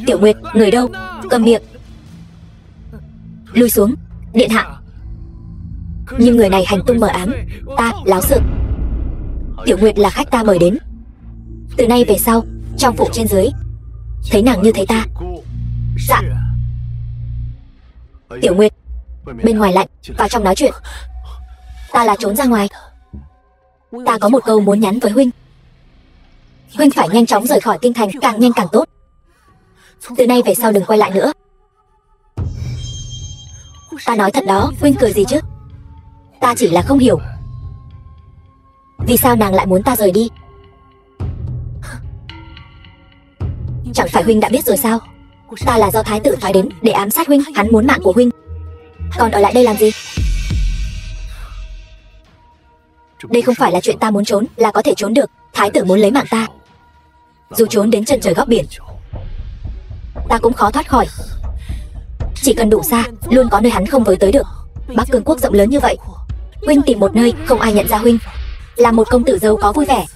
S1: Tiểu Nguyệt, người đâu? Cầm miệng. Lui xuống, điện hạ. Nhưng người này hành tung mờ ám, ta láo sự. Tiểu Nguyệt là khách ta mời đến. Từ nay về sau, trong phủ trên dưới, thấy nàng như thấy ta. Dạ. Tiểu Nguyệt, bên ngoài lạnh, vào trong nói chuyện. Ta là trốn ra ngoài. Ta có một câu muốn nhắn với huynh. Huynh phải nhanh chóng rời khỏi kinh thành, càng nhanh càng tốt. Từ nay về sau đừng quay lại nữa. Ta nói thật đó, huynh cười gì chứ? Ta chỉ là không hiểu vì sao nàng lại muốn ta rời đi. Chẳng phải huynh đã biết rồi sao? Ta là do thái tử phái đến để ám sát huynh. Hắn muốn mạng của huynh, còn ở lại đây làm gì? Đây không phải là chuyện ta muốn trốn là có thể trốn được. Thái tử muốn lấy mạng ta, dù trốn đến chân trời góc biển, ta cũng khó thoát khỏi. Chỉ cần đủ xa, luôn có nơi hắn không với tới được. Bắc Cương quốc rộng lớn như vậy, huynh tìm một nơi không ai nhận ra huynh, là một công tử giàu có vui vẻ.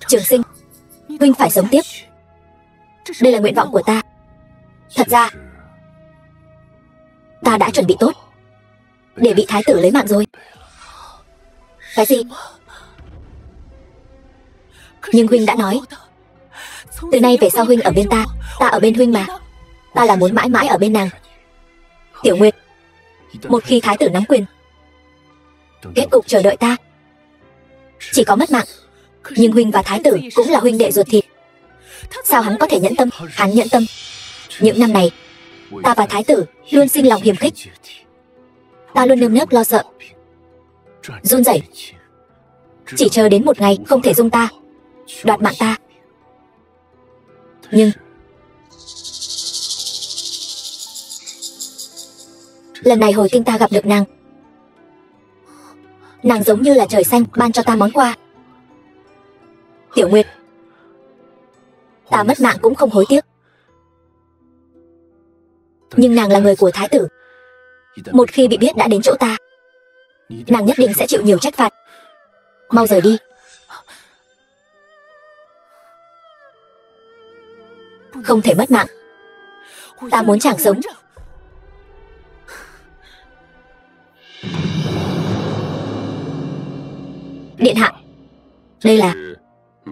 S1: Trường Sinh, huynh phải sống tiếp. Đây là nguyện vọng của ta. Thật ra ta đã chuẩn bị tốt để bị thái tử lấy mạng rồi. Cái gì? Nhưng huynh đã nói, từ nay về sau huynh ở bên ta, ta ở bên huynh mà. Ta là muốn mãi mãi ở bên nàng. Tiểu Nguyệt, một khi thái tử nắm quyền, kết cục chờ đợi ta chỉ có mất mạng. Nhưng huynh và thái tử cũng là huynh đệ ruột thịt, sao hắn có thể nhẫn tâm? Hắn nhẫn tâm. Những năm này, ta và thái tử luôn sinh lòng hiềm khích. Ta luôn nơm nớp lo sợ, run rẩy, chỉ chờ đến một ngày không thể dung ta, đoạt mạng ta. Nhưng lần này hồi kinh ta gặp được nàng. Nàng giống như là trời xanh ban cho ta món quà. Tiểu Nguyệt, ta mất mạng cũng không hối tiếc. Nhưng nàng là người của thái tử, một khi bị biết đã đến chỗ ta, nàng nhất định sẽ chịu nhiều trách phạt. Mau rời đi. Không thể mất mạng. Ta muốn chàng sống. Điện hạ, đây là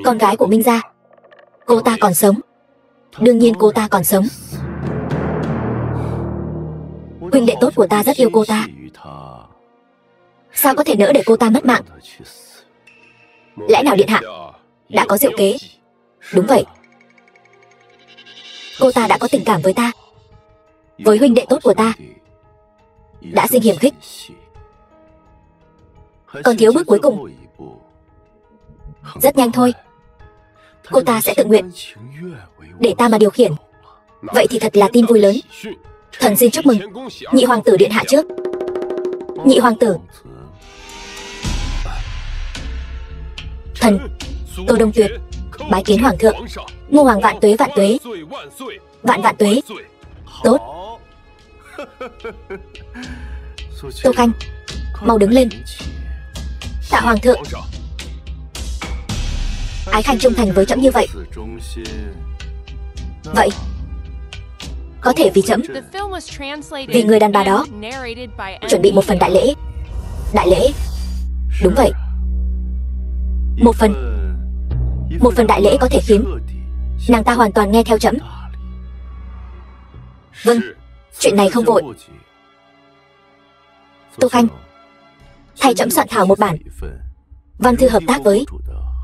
S1: con gái của Minh gia. Cô ta còn sống. Đương nhiên cô ta còn sống. Huynh đệ tốt của ta rất yêu cô ta, sao có thể nỡ để cô ta mất mạng? Lẽ nào điện hạ đã có diệu kế? Đúng vậy. Cô ta đã có tình cảm với ta, với huynh đệ tốt của ta, đã sinh hiềm khích. Còn thiếu bước cuối cùng. Rất nhanh thôi, cô ta sẽ tự nguyện để ta mà điều khiển. Vậy thì thật là tin vui lớn. Thần xin chúc mừng nhị hoàng tử điện hạ trước. Nhị hoàng tử. Thần Tô Đông Tuyệt bái kiến hoàng thượng. Ngô hoàng vạn tuế vạn tuế. Vạn vạn tuế. Tốt. Tô Khanh, mau đứng lên. Tạ hoàng thượng. Ái Khanh trung thành với trẫm như vậy. Vậy có thể vì trẫm, vì người đàn bà đó, chuẩn bị một phần đại lễ. Đại lễ? Đúng vậy. Một phần đại lễ có thể khiến nàng ta hoàn toàn nghe theo trẫm. Vâng, chuyện này không vội. Tô Khanh, thay trẫm soạn thảo một bản văn thư hợp tác với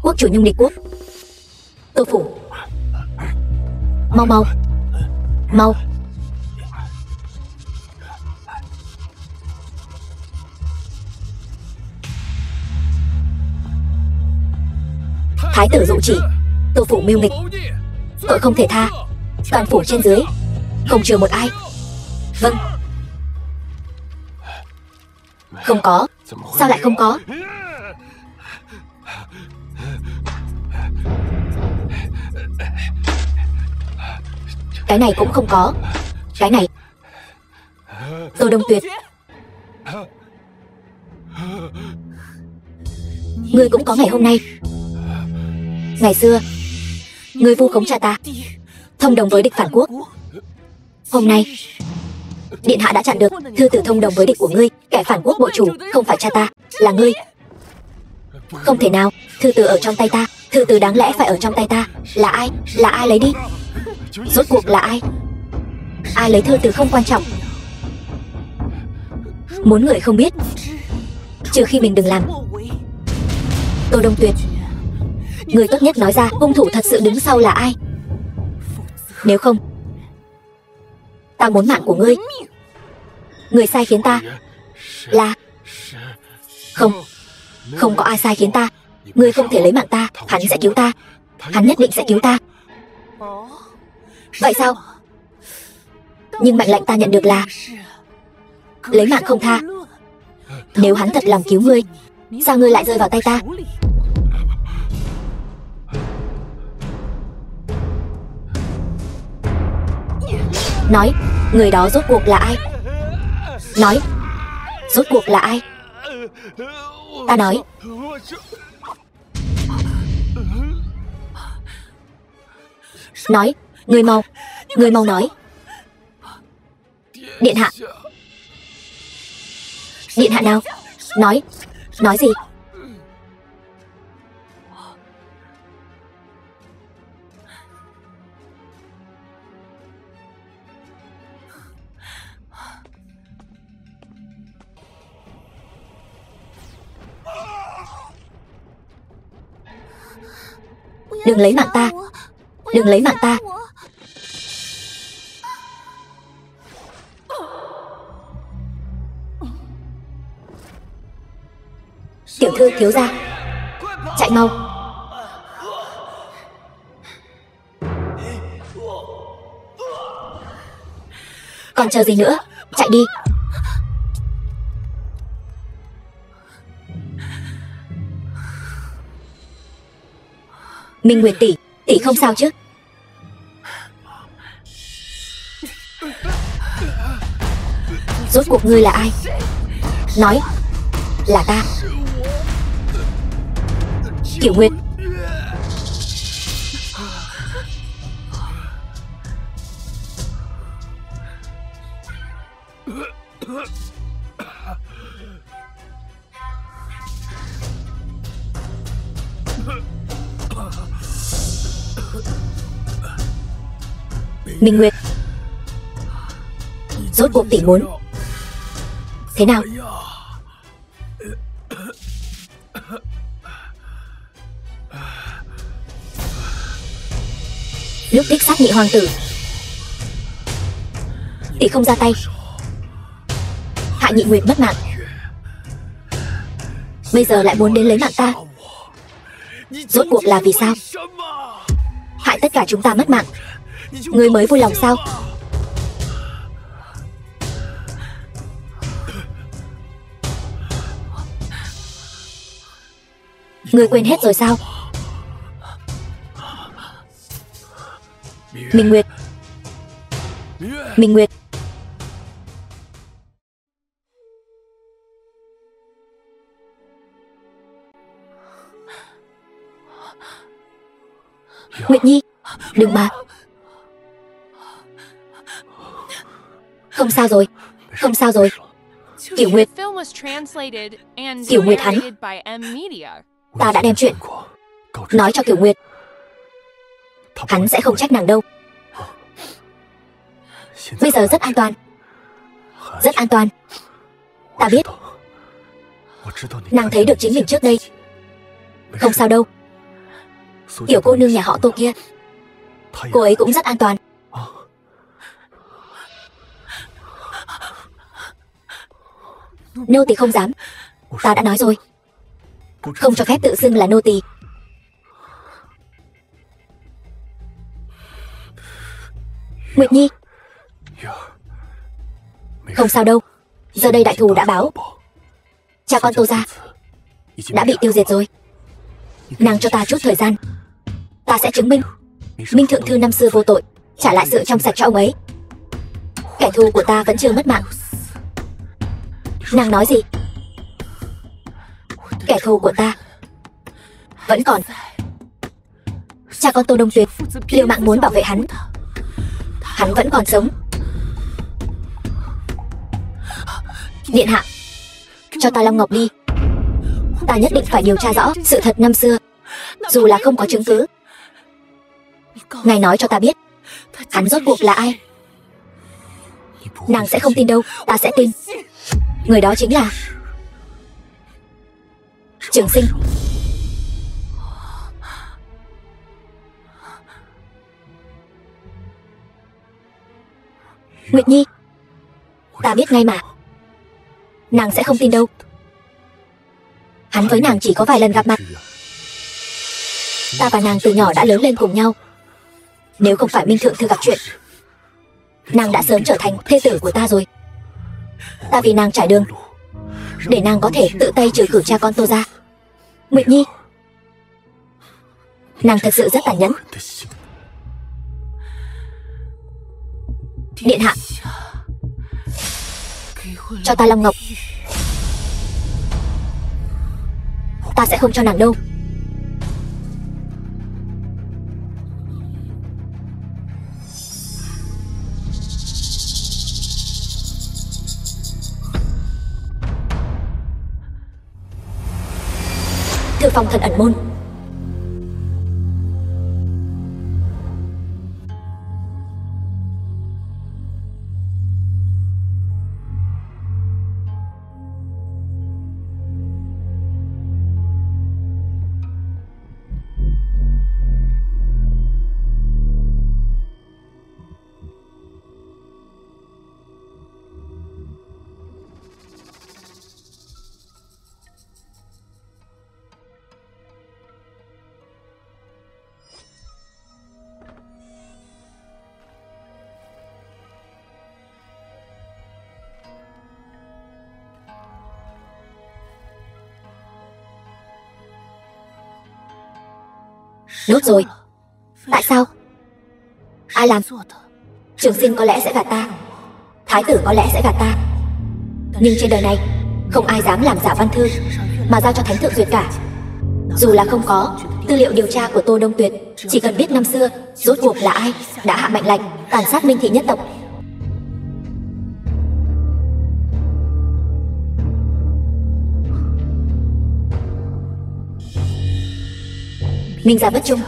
S1: quốc chủ Nhung Địch quốc. Tô phủ. Mau mau. Mau. Thái tử dụ chỉ, Tô phủ mưu nghịch, tội không thể tha. Toàn phủ trên dưới không chừa một ai. Vâng. Không có. Sao lại không có? Cái này cũng không có. Cái này. Tô Đông Tuyệt, ngươi cũng có ngày hôm nay. Ngày xưa ngươi vu khống cha ta, thông đồng với địch phản quốc. Hôm nay điện hạ đã chặn được thư tử thông đồng với địch của ngươi. Kẻ phản quốc bộ chủ không phải cha ta, là ngươi. Không thể nào. Thư tử ở trong tay ta. Thư tử đáng lẽ phải ở trong tay ta. Là ai? Là ai lấy đi? Rốt cuộc là ai? Ai lấy thư tử không quan trọng. Muốn người không biết, trừ khi mình đừng làm. Tô Đông Tuyệt, người tốt nhất nói ra hung thủ thật sự đứng sau là ai. Nếu không, ta muốn mạng của ngươi. Người sai khiến ta là... Không có ai sai khiến ta. Ngươi không thể lấy mạng ta. Hắn sẽ cứu ta. Hắn nhất định sẽ cứu ta. Vậy sao? Nhưng mệnh lệnh ta nhận được là lấy mạng không tha. Nếu hắn thật lòng cứu ngươi, sao ngươi lại rơi vào tay ta? Nói, người đó rốt cuộc là ai? Nói, rốt cuộc là ai? Ta nói. Nói, ngươi mau nói. Điện hạ. Điện hạ nào? Nói gì? Đừng lấy mạng ta. Đừng lấy mạng ta. Tiểu thư, thiếu gia, chạy mau. Còn chờ gì nữa, chạy đi. Minh Nguyệt tỷ, tỷ không sao chứ? Rốt cuộc ngươi là ai? Nói. Là ta, Kiểu Nguyệt. Minh Nguyệt, rốt cuộc tỷ muốn thế nào? Lúc đích sát nhị hoàng tử, tỷ không ra tay, hại nhị Nguyệt mất mạng. Bây giờ lại muốn đến lấy mạng ta. Rốt cuộc là vì sao? Hại tất cả chúng ta mất mạng, ngươi mới vui lòng sao? Ngươi quên hết rồi sao? Minh Nguyệt, Minh Nguyệt. Nguyệt Nhi, đừng mà. Không sao rồi, không sao rồi. Kiểu Nguyệt,
S2: The film was translated and
S1: Kiểu Nguyệt hắn.
S2: narrated by M Media.
S1: Ta đã đem chuyện nói cho Kiểu Nguyệt. Hắn sẽ không trách nàng đâu. Bây giờ rất an toàn. Rất an toàn. Ta biết. Nàng thấy được chính mình trước đây. Không sao đâu. Tiểu cô nương nhà họ Tô kia, cô ấy cũng rất an toàn. Nô tỳ không dám. Ta đã nói rồi, không cho phép tự xưng là nô tỳ. Nguyệt Nhi, không sao đâu. Giờ đây đại thù đã báo. Cha con Tô gia đã bị tiêu diệt rồi. Nàng cho ta chút thời gian, ta sẽ chứng minh Minh thượng thư năm xưa vô tội, trả lại sự trong sạch cho ông ấy. Kẻ thù của ta vẫn chưa mất mạng. Nàng nói gì? Kẻ thù của ta vẫn còn. Cha con Tô Đông Tuyệt liều mạng muốn bảo vệ hắn. Hắn vẫn còn sống. Điện hạ, cho ta Long Ngọc đi. Ta nhất định phải điều tra rõ sự thật năm xưa, dù là không có chứng cứ. Ngài nói cho ta biết, hắn rốt cuộc là ai? Nàng sẽ không tin đâu, ta sẽ tin. Người đó chính là Trường Sinh. Nguyệt Nhi, ta biết ngay mà. Nàng sẽ không tin đâu. Hắn với nàng chỉ có vài lần gặp mặt. Ta và nàng từ nhỏ đã lớn lên cùng nhau. Nếu không phải Minh thượng thư gặp chuyện, nàng đã sớm trở thành thê tử của ta rồi. Ta vì nàng trải đường, để nàng có thể tự tay trừ khử cha con Tô gia. Nguyệt Nhi, nàng thật sự rất tàn nhẫn. Điện hạ, cho ta Long Ngọc. Ta sẽ không cho nàng đâu. Thư phòng thần ẩn môn. Nốt rồi. Tại sao? Ai làm? Trường sinh có lẽ sẽ gạt ta, thái tử có lẽ sẽ gạt ta, nhưng trên đời này không ai dám làm giả văn thư mà giao cho thánh thượng duyệt cả. Dù là không có tư liệu điều tra của Tô Đông Tuyệt, chỉ cần biết năm xưa rốt cuộc là ai đã hạ mệnh lệnh tàn sát Minh thị nhất tộc. Minh gia bất trung.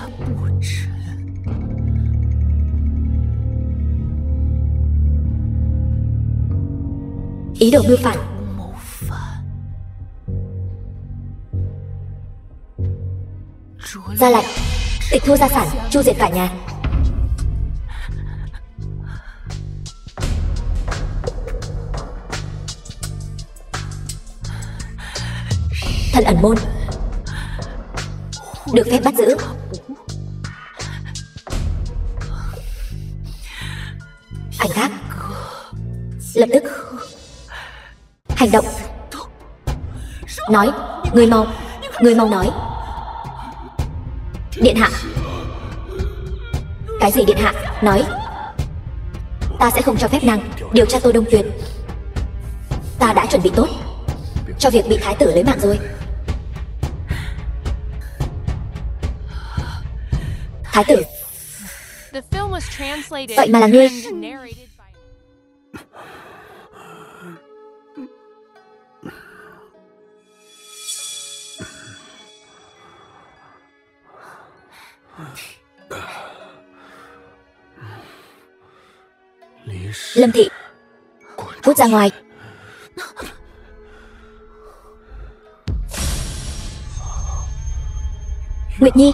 S1: Ý đồ mưu phản. Ra lệnh tịch thu gia sản, chu diệt cả nhà. Thần ẩn môn được phép bắt giữ. Ảnh thác lập tức hành động. Nói, người mau nói. Điện hạ. Cái gì điện hạ? Nói. Ta sẽ không cho phép nàng điều tra Tô Đông Tuyệt. Ta đã chuẩn bị tốt cho việc bị thái tử lấy mạng rồi. Thái tử. Vậy mà là ngươi. Lâm Thị, cút ra ngoài. Nguyệt Nhi.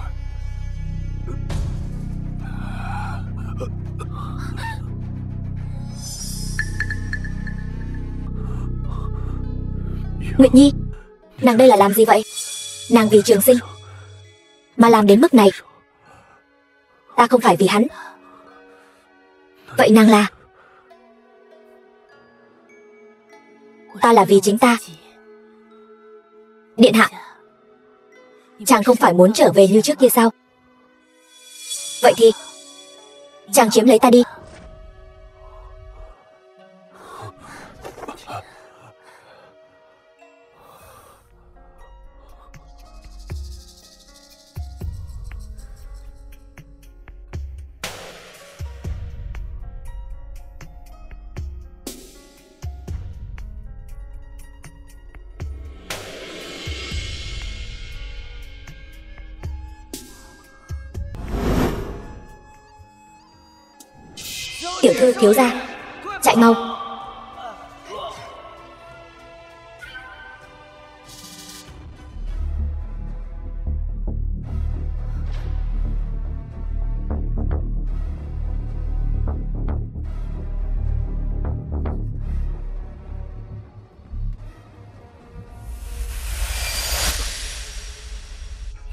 S1: Nguyệt Nhi, nàng đây là làm gì vậy? Nàng vì Trường Sinh mà làm đến mức này. Ta không phải vì hắn. Vậy nàng là? Ta là vì chính ta. Điện hạ, chàng không phải muốn trở về như trước kia sao? Vậy thì chàng chiếm lấy ta đi. Tiểu thư thiếu gia, chạy mau.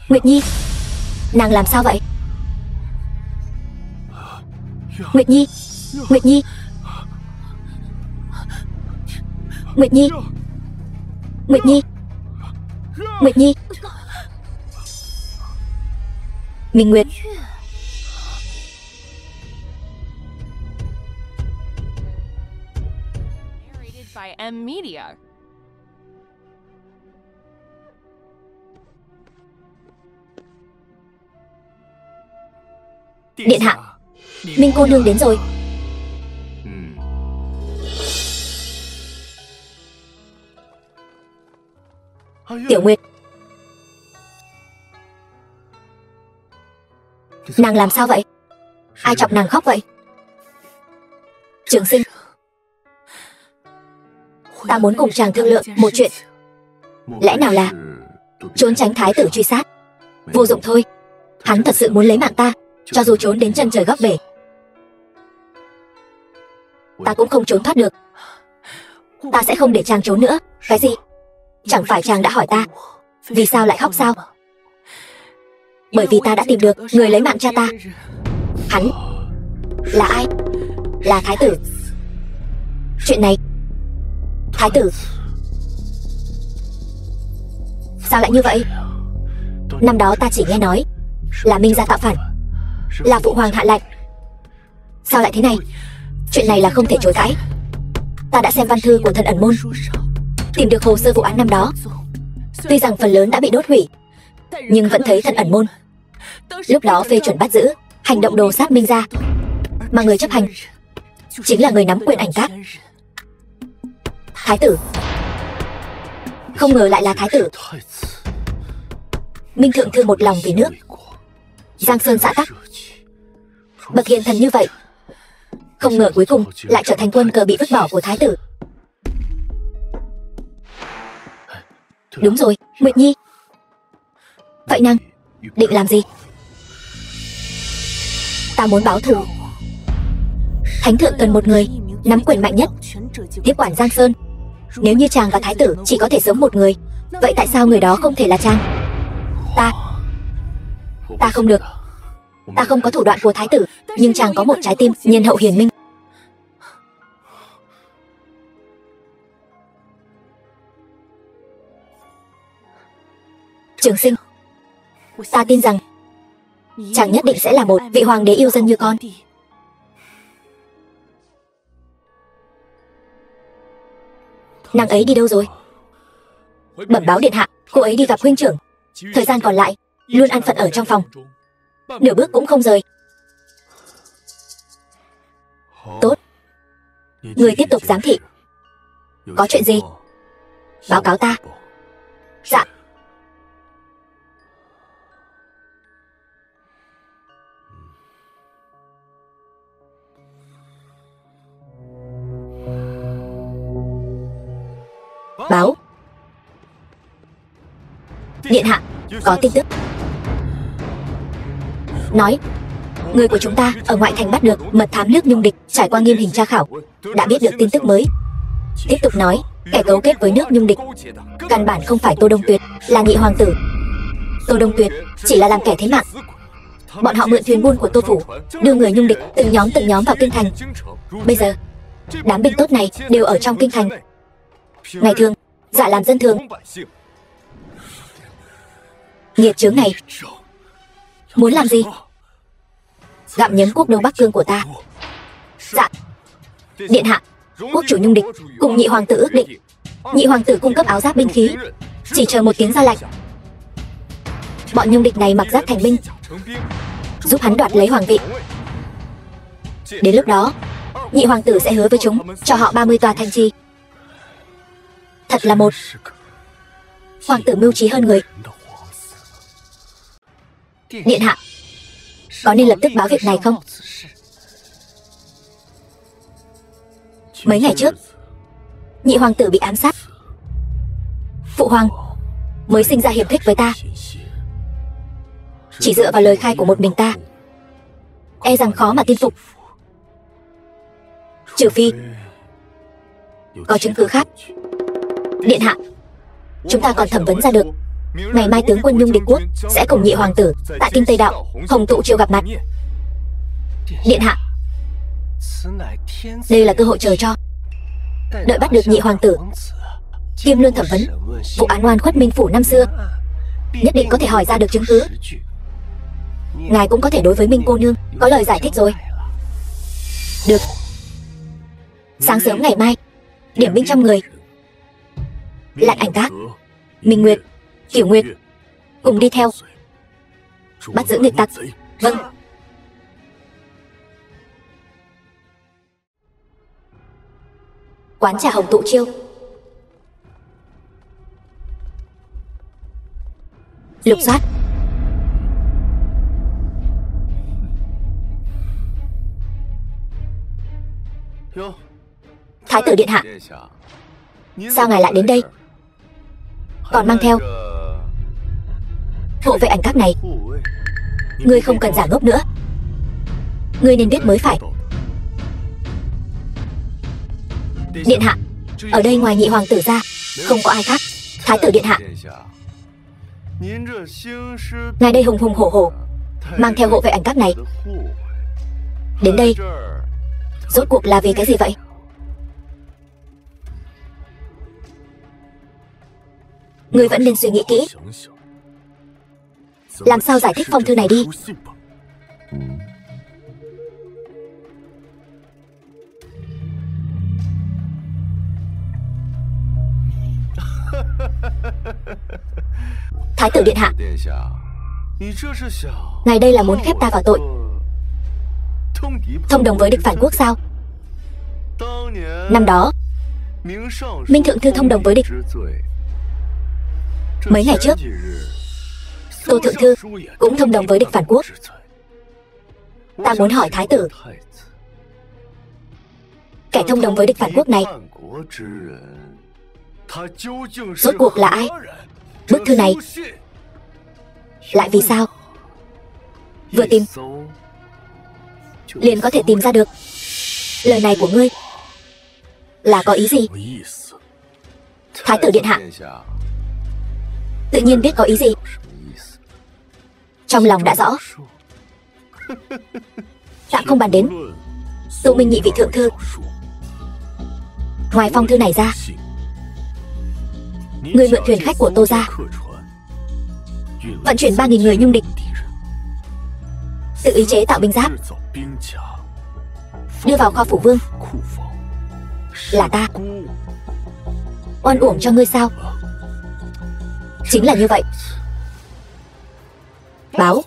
S1: Nguyệt Nhi, nàng làm sao vậy? Nguyệt Nhi, Nguyệt Nhi, Nguyệt Nhi, Nguyệt Nhi, Nguyệt Nhi. Minh Nguyệt.
S2: Narrated by M Media.
S1: Điện hạ, Minh cô nương đến rồi. Tiểu Nguyệt, nàng làm sao vậy? Ai chọc nàng khóc vậy? Trường Sinh, ta muốn cùng chàng thương lượng một chuyện. Lẽ nào là trốn tránh thái tử truy sát? Vô dụng thôi. Hắn thật sự muốn lấy mạng ta, cho dù trốn đến chân trời góc bể, ta cũng không trốn thoát được. Ta sẽ không để chàng trốn nữa. Cái gì? Chẳng phải chàng đã hỏi ta vì sao lại khóc sao? Bởi vì ta đã tìm được người lấy mạng cha ta. Hắn là ai? Là thái tử. Chuyện này, thái tử sao lại như vậy? Năm đó ta chỉ nghe nói Là Minh gia tạo phản, là phụ hoàng hạ lệnh. Sao lại thế này? Chuyện này là không thể chối cãi. Ta đã xem văn thư của thần ẩn môn, tìm được hồ sơ vụ án năm đó. Tuy rằng phần lớn đã bị đốt hủy, nhưng vẫn thấy thần ẩn môn lúc đó phê chuẩn bắt giữ, hành động đồ sát Minh gia. Mà người chấp hành chính là người nắm quyền ảnh các, thái tử. Không ngờ lại là thái tử. Minh thượng thư một lòng vì nước, giang sơn xã tắc, bậc hiền thần như vậy, không ngờ cuối cùng lại trở thành quân cờ bị vứt bỏ của thái tử. Đúng rồi, Nguyệt Nhi. Vậy nàng định làm gì? Ta muốn báo thù. Thánh thượng cần một người nắm quyền mạnh nhất, tiếp quản Giang Sơn. Nếu như chàng và thái tử chỉ có thể sống một người, vậy tại sao người đó không thể là chàng? Ta không được. Ta không có thủ đoạn của thái tử, nhưng chàng có một trái tim nhân hậu hiền minh. Trường Sinh, ta tin rằng chàng nhất định sẽ là một vị hoàng đế yêu dân như con. Nàng ấy đi đâu rồi? Bẩm báo điện hạ, cô ấy đi gặp huynh trưởng. Thời gian còn lại luôn an phận ở trong phòng, nửa bước cũng không rời. Tốt, người tiếp tục giám thị. Có chuyện gì báo cáo ta. Dạ. Báo. Điện hạ, có tin tức. Nói, người của chúng ta ở ngoại thành bắt được mật thám nước Nhung địch, trải qua nghiêm hình tra khảo, đã biết được tin tức mới. Tiếp tục nói, kẻ cấu kết với nước Nhung địch căn bản không phải Tô Đông Tuyệt, là nhị hoàng tử. Tô Đông Tuyệt chỉ là làm kẻ thế mạng. Bọn họ mượn thuyền buôn của Tô phủ, đưa người Nhung địch từng nhóm vào kinh thành. Bây giờ đám binh tốt này đều ở trong kinh thành. Ngày thường dạ làm dân thường. Nghiệt chướng này muốn làm gì? Gặm nhấm quốc đô Bắc Cương của ta. Dạ. Điện hạ, quốc chủ Nhung địch cùng nhị hoàng tử ước định, nhị hoàng tử cung cấp áo giáp binh khí, chỉ chờ một tiếng ra lệnh. Bọn Nhung địch này mặc giáp thành binh, giúp hắn đoạt lấy hoàng vị. Đến lúc đó, nhị hoàng tử sẽ hứa với chúng cho họ 30 tòa thành trì. Thật là một hoàng tử mưu trí hơn người. Điện hạ, có nên lập tức báo việc này không? Mấy ngày trước, nhị hoàng tử bị ám sát. Phụ hoàng mới sinh ra hiềm khích với ta. Chỉ dựa vào lời khai của một mình ta, e rằng khó mà tin phục. Trừ phi có chứng cứ khác. Điện hạ, chúng ta còn thẩm vấn ra được, ngày mai tướng quân Nhung địch quốc sẽ cùng nhị hoàng tử tại kinh Tây Đạo hồng tụ triệu gặp mặt. Điện hạ, đây là cơ hội trời cho. Đợi bắt được nhị hoàng tử, kiêm luôn thẩm vấn vụ án oan khuất Minh phủ năm xưa, nhất định có thể hỏi ra được chứng cứ. Ngài cũng có thể đối với Minh cô nương có lời giải thích rồi. Được. Sáng sớm ngày mai, điểm binh 100 người, Lạn Ảnh Các, Minh Nguyệt, Kiểu Nguyệt cùng đi theo, bắt giữ nghịch tặc. Vâng. Quán trà hồng tụ chiêu. Lục soát. Thái tử điện hạ, sao ngài lại đến đây? Còn mang theo hộ vệ ảnh các này. Ngươi không cần giả ngốc nữa, ngươi nên biết mới phải. Điện hạ, ở đây ngoài nhị hoàng tử ra không có ai khác. Thái tử điện hạ, ngài đây hùng hùng hổ hổ mang theo hộ vệ ảnh các này đến đây, rốt cuộc là vì cái gì vậy? Ngươi vẫn nên suy nghĩ kỹ. Làm sao giải thích phong thư này đi? Thái tử điện hạ, ngài đây là muốn khép ta vào tội thông đồng với địch phản quốc sao? Năm đó Minh thượng thư thông đồng với địch. Mấy ngày trước Tô thượng thư cũng thông đồng với địch phản quốc. Ta muốn hỏi thái tử, kẻ thông đồng với địch phản quốc này rốt cuộc là ai? Bức thư này lại vì sao vừa tìm liền có thể tìm ra được? Lời này của ngươi là có ý gì? Thái tử điện hạ tự nhiên biết có ý gì. Trong lòng đã rõ. Tạm không bàn đến Tô Minh nhị vị thượng thư. Ngoài phong thư này ra, ngươi mượn thuyền khách của Tô gia vận chuyển 3.000 người nhung địch, tự ý chế tạo binh giáp đưa vào kho phủ vương. Là ta oan uổng cho ngươi sao? Chính là như vậy. Báo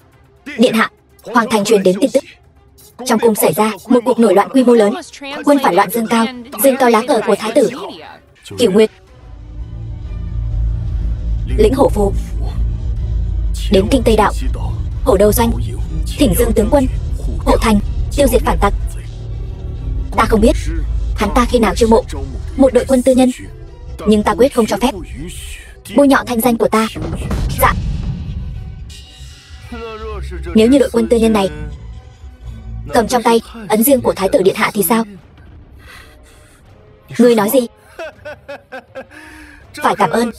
S1: điện hạ, hoàng thành truyền đến tin tức, trong cung xảy ra một cuộc nổi loạn quy mô lớn. Quân phản loạn dương cao lá cờ của thái tử Cửu Nguyệt, lĩnh Hổ Phù, đến kinh Tây Đạo, Hổ Đầu Doanh, thỉnh Dương tướng quân hộ thành, tiêu diệt phản tặc. Ta không biết hắn ta khi nào chiêu mộ một đội quân tư nhân, nhưng ta quyết không cho phép bôi nhọ thanh danh của ta. Dạ. Nếu như đội quân tư nhân này cầm trong tay ấn riêng của thái tử điện hạ thì sao? Ngươi nói gì? Phải cảm ơn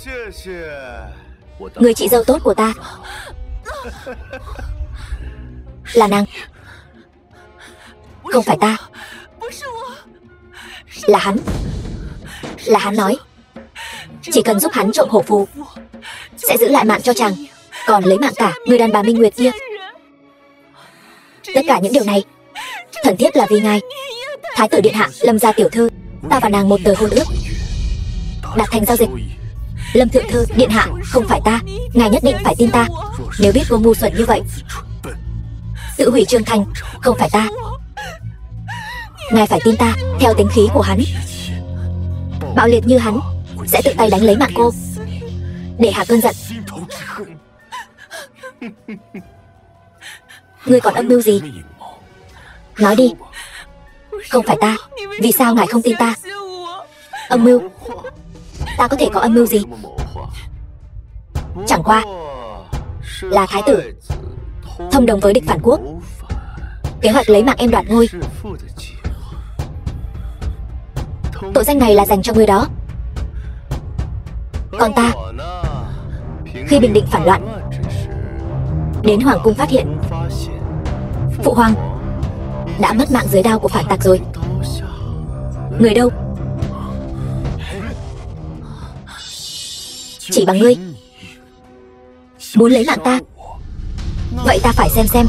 S1: người chị dâu tốt của ta. Là nàng, không phải ta. Là hắn. Là hắn nói chỉ cần giúp hắn trộm hổ phù sẽ giữ lại mạng cho chàng, còn lấy mạng cả người đàn bà Minh Nguyệt kia. Tất cả những điều này thần thiếp là vì ngài. Thái tử điện hạ, Lâm gia tiểu thư, ta và nàng một tờ hôn ước đạt thành giao dịch. Lâm thượng thư điện hạ, không phải ta, ngài nhất định phải tin ta. Nếu biết cô ngu xuẩn như vậy tự hủy Trương Thành, không phải ta. Ngài phải tin ta. Theo tính khí của hắn, bạo liệt như hắn sẽ tự tay đánh lấy mạng cô để hạ cơn giận. Ngươi còn âm mưu gì? Nói đi. Không phải ta. Vì sao ngài không tin ta? Âm mưu? Ta có thể có âm mưu gì? Chẳng qua là thái tử thông đồng với địch phản quốc, kế hoạch lấy mạng em đoạt ngôi. Tội danh này là dành cho ngươi đó. Còn ta, khi bình định phản loạn, đến hoàng cung phát hiện phụ hoàng đã mất mạng dưới đao của phản tặc rồi. Người đâu? Chỉ bằng ngươi muốn lấy mạng ta? Vậy ta phải xem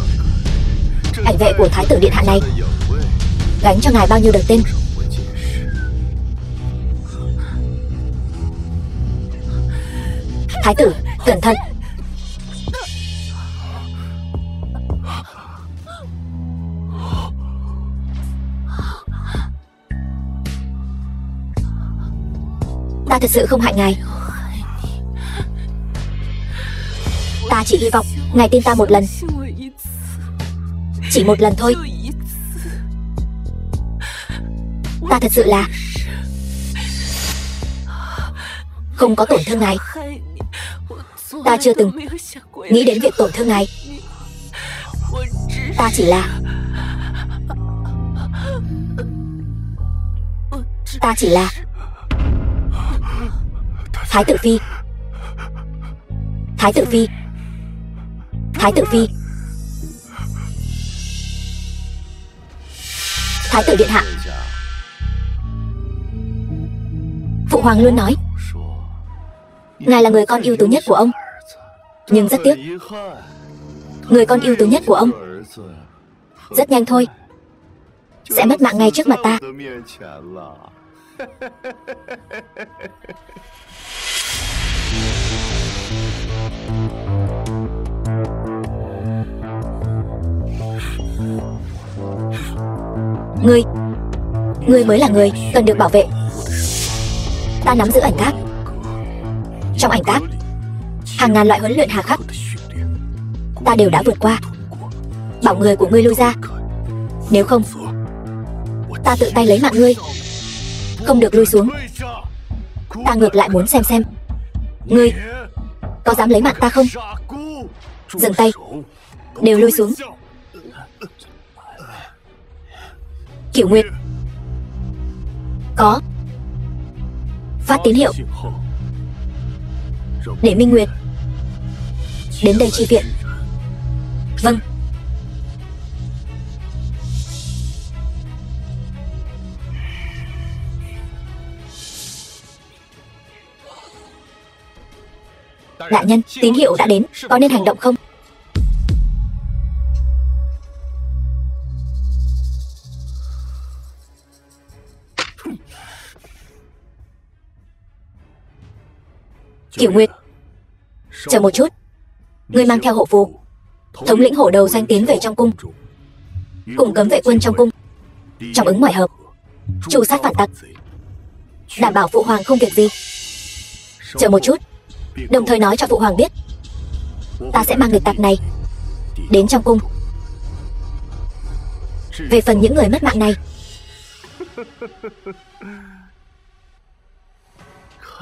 S1: ảnh vệ của thái tử điện hạ này gánh cho ngài bao nhiêu đợt tên. Thái tử, cẩn thận. Ta thật sự không hại ngài. Ta chỉ hy vọng ngài tin ta một lần. Chỉ một lần thôi. Ta thật sự là không có tổn thương ngài. Ta chưa từng nghĩ đến việc tổn thương ngài. Ta chỉ là Thái tử phi. Thái tử phi. Thái tử phi. Thái tử điện hạ, phụ hoàng luôn nói ngài là người con ưu tú nhất của ông. Nhưng rất tiếc, người con ưu tú nhất của ông. Rất nhanh thôi, sẽ mất mạng ngay trước mặt ta. Ngươi mới là người cần được bảo vệ. Ta nắm giữ ảnh cát. Trong ảnh cát, hàng ngàn loại huấn luyện hà khắc ta đều đã vượt qua. Bảo người của ngươi lui ra, nếu không ta tự tay lấy mạng ngươi. Không được lui xuống. Ta ngược lại muốn xem ngươi có dám lấy mạng ta không. Dừng tay, đều lui xuống. Kiểu Nguyệt, có phát tín hiệu để Minh Nguyệt đến đây chi viện. Vâng. Đại nhân, tín hiệu đã đến, có nên hành động không? Kiểu Nguyệt, chờ một chút. Ngươi mang theo hộ phù, thống lĩnh hổ đầu doanh tiến về trong cung, cùng cấm vệ quân trong cung, trong ứng ngoại hợp, tru sát phản tặc, đảm bảo phụ hoàng không việc gì. Chờ một chút, đồng thời nói cho phụ hoàng biết ta sẽ mang nghịch tặc này đến trong cung. Về phần những người mất mạng này,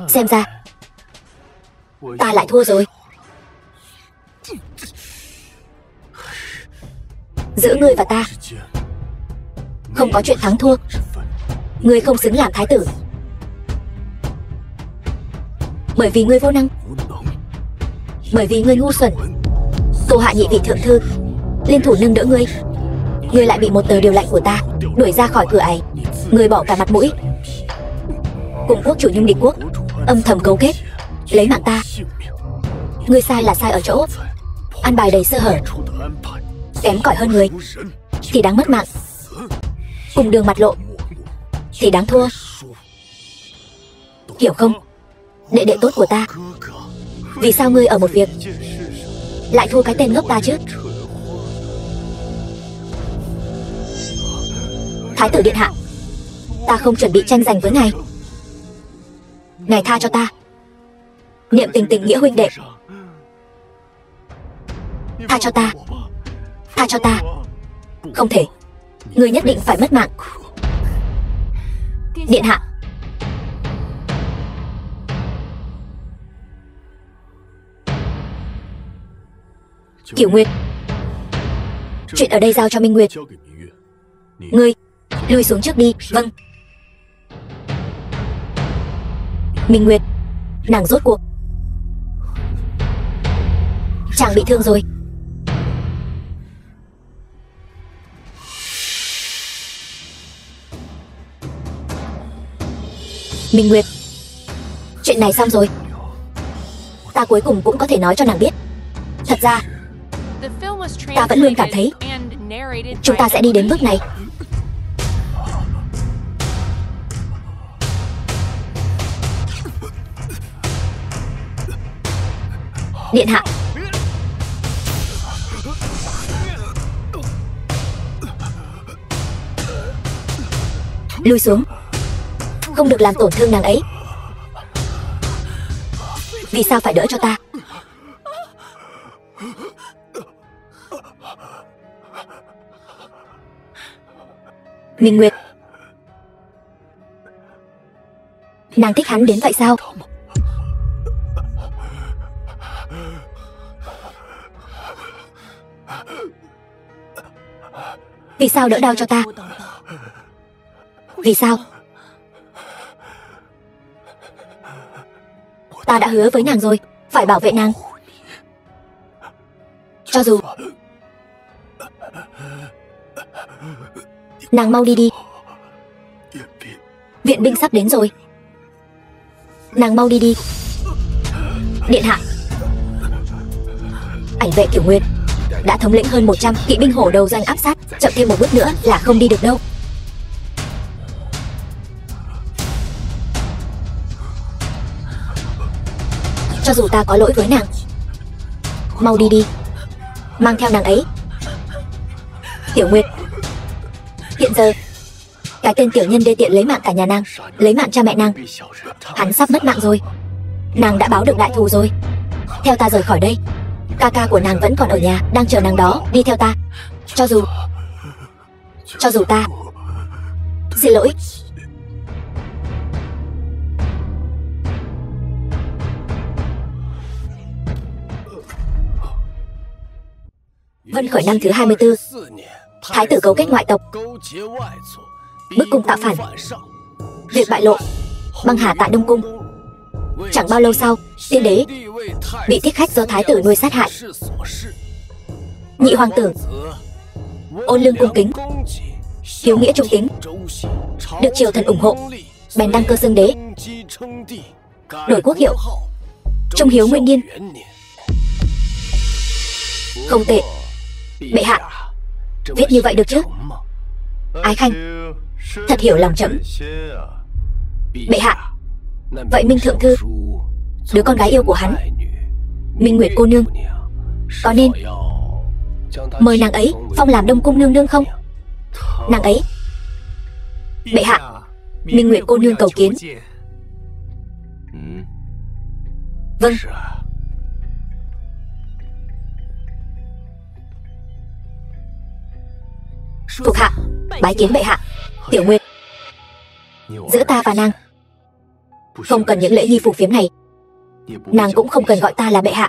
S1: xem ra ta lại thua rồi. Giữa ngươi và ta không có chuyện thắng thua. Ngươi không xứng làm thái tử, bởi vì ngươi vô năng, bởi vì ngươi ngu xuẩn. Tô Hạ nhị vị thượng thư liên thủ nâng đỡ ngươi, ngươi lại bị một tờ điều lệnh của ta đuổi ra khỏi cửa ải. Ngươi bỏ cả mặt mũi cùng quốc chủ Nhung Địch quốc âm thầm cấu kết lấy mạng ta. Ngươi sai là sai ở chỗ an bài đầy sơ hở. Kém cỏi hơn người thì đáng mất mạng, cùng đường mặt lộ thì đáng thua. Hiểu không, đệ đệ tốt của ta? Vì sao ngươi ở một việc lại thua cái tên ngốc ta chứ? Thái tử điện hạ, ta không chuẩn bị tranh giành với ngài. Ngài tha cho ta. Niệm tình tình nghĩa huynh đệ. Tha cho ta. Tha cho ta. Không thể, ngươi nhất định phải mất mạng. Điện hạ. Kiểu Nguyệt, chuyện ở đây giao cho Minh Nguyệt. Ngươi lui xuống trước đi. Vâng. Minh Nguyệt, nàng rốt cuộc chàng bị thương rồi. Minh Nguyệt, chuyện này xong rồi. Ta cuối cùng cũng có thể nói cho nàng biết. Thật ra ta vẫn luôn cảm thấy chúng ta sẽ đi đến bước này. Điện hạ. Lui xuống, không được làm tổn thương nàng ấy. Vì sao phải đỡ cho ta? Minh Nguyệt, nàng thích hắn đến vậy sao? Vì sao đỡ đau cho ta? Vì sao? Ta đã hứa với nàng rồi, phải bảo vệ nàng. Cho dù nàng mau đi đi. Viện binh sắp đến rồi. Nàng mau đi đi. Điện hạ. Ảnh vệ Kiểu Nguyệt đã thống lĩnh hơn 100 kỵ binh hổ đầu doanh áp sát, chậm thêm một bước nữa là không đi được đâu. Cho dù ta có lỗi với nàng, mau đi đi, mang theo nàng ấy. Tiểu Nguyệt, hiện giờ cái tên tiểu nhân đê tiện lấy mạng cả nhà nàng, lấy mạng cha mẹ nàng, hắn sắp mất mạng rồi. Nàng đã báo được đại thù rồi. Theo ta rời khỏi đây. Ca ca của nàng vẫn còn ở nhà, đang chờ nàng đó. Đi theo ta. Cho dù ta xin lỗi. Vân khởi năm thứ 24, thái tử cấu kết ngoại tộc, bức cung tạo phản, việc bại lộ, băng hà tại Đông Cung. Chẳng bao lâu sau, tiên đế bị thích khách do thái tử nuôi sát hại. Nhị hoàng tử ôn lương cung kính, hiếu nghĩa trung tín, được triều thần ủng hộ, bèn đăng cơ xưng đế, đổi quốc hiệu Trung Hiếu Nguyên Niên. Không tệ, bệ hạ. Viết như vậy được chứ? Ái khanh thật hiểu lòng trẫm. Bệ hạ, vậy Minh thượng thư, đứa con gái yêu của hắn, Minh Nguyệt cô nương, có nên mời nàng ấy phong làm Đông Cung nương nương không? Nàng ấy. Bệ hạ, Minh Nguyệt cô nương cầu kiến. Vâng. Thuộc hạ bái kiến bệ hạ. Tiểu Nguyệt, giữa ta và nàng không cần những lễ nghi phù phiếm này. Nàng cũng không cần gọi ta là bệ hạ.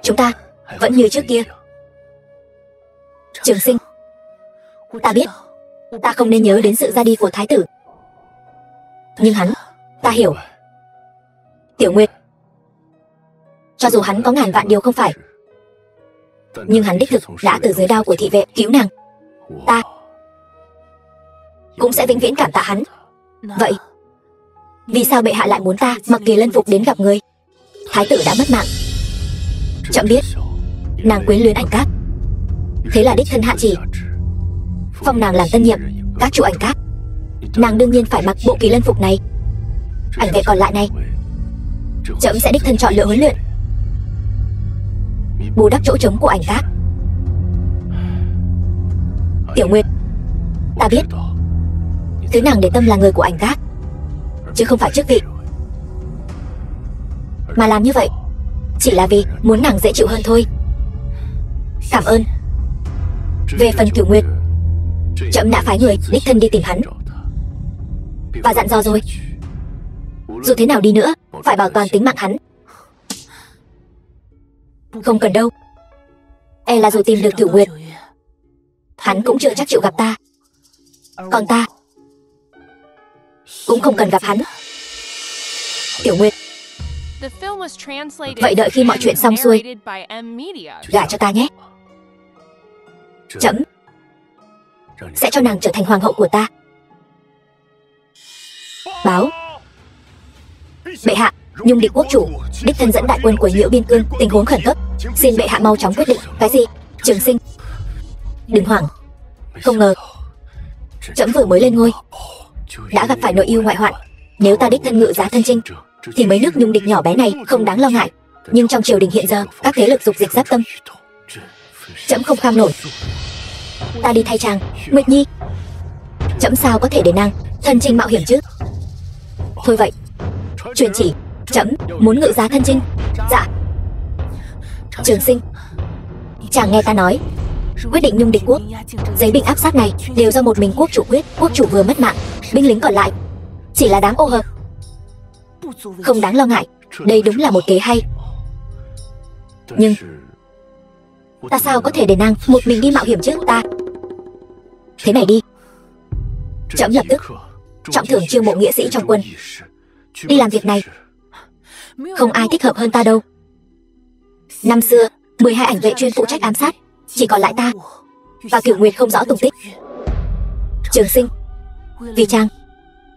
S1: Chúng ta vẫn như trước kia. Trường Sinh, ta biết ta không nên nhớ đến sự ra đi của thái tử, nhưng hắn, ta hiểu. Tiểu Nguyệt, cho dù hắn có ngàn vạn điều không phải, nhưng hắn đích thực đã từ dưới đao của thị vệ cứu nàng. Ta cũng sẽ vĩnh viễn cảm tạ hắn. Vậy vì sao bệ hạ lại muốn ta mặc kỳ lân phục đến gặp người? Thái tử đã mất mạng, trẫm biết nàng quyến luyến Ảnh Các, thế là đích thân hạ chỉ phong nàng làm tân nhiệm các chủ Ảnh Các. Nàng đương nhiên phải mặc bộ kỳ lân phục này. Ảnh vệ còn lại này, trẫm sẽ đích thân chọn lựa huấn luyện, bù đắp chỗ trống của Ảnh Các. Tiểu Nguyệt, ta biết thứ nàng để tâm là người của Ảnh Các, chứ không phải chức vị. Mà làm như vậy chỉ là vì muốn nàng dễ chịu hơn thôi. Cảm ơn. Về phần Tiểu Nguyệt, trẫm đã phái người đích thân đi tìm hắn và dặn dò rồi, dù thế nào đi nữa phải bảo toàn tính mạng hắn. Không cần đâu. E là dù tìm được Tiểu Nguyệt, hắn cũng chưa chắc chịu gặp ta. Còn ta cũng không cần gặp hắn. Tiểu Nguyệt, vậy đợi khi mọi chuyện xong xuôi, gả cho ta nhé. Trẫm sẽ cho nàng trở thành hoàng hậu của ta. Báo. Bệ hạ, Nhung Địch quốc chủ đích thân dẫn đại quân của Nhiễu Biên Cương, tình huống khẩn cấp, xin bệ hạ mau chóng quyết định. Cái gì? Trường Sinh, đừng hoảng. Không ngờ trẫm vừa mới lên ngôi đã gặp phải nội ưu ngoại hoạn. Nếu ta đích thân ngự giá thân chinh thì mấy nước Nhung Địch nhỏ bé này không đáng lo ngại, nhưng trong triều đình hiện giờ các thế lực dục dịch giáp tâm, trẫm không kham nổi. Ta đi thay chàng. Nguyệt Nhi, trẫm sao có thể để nàng thân chinh mạo hiểm chứ? Thôi vậy, truyền chỉ, trẫm muốn ngự giá thân chinh. Dạ. Trường Sinh, chàng nghe ta nói, quyết định Nhung Địch quốc giấy binh áp sát này đều do một mình quốc chủ quyết. Quốc chủ vừa mất mạng, binh lính còn lại chỉ là đám ô hợp, không đáng lo ngại. Đây đúng là một kế hay. Nhưng ta sao có thể để nàng một mình đi mạo hiểm chứ? Ta thế này đi, trẫm lập tức trọng thưởng chiêu mộ nghĩa sĩ trong quân đi làm việc này. Không ai thích hợp hơn ta đâu. Năm xưa 12 ảnh vệ chuyên phụ trách ám sát, chỉ còn lại ta và Cửu Nguyệt không rõ tung tích. Trường Sinh, vì chàng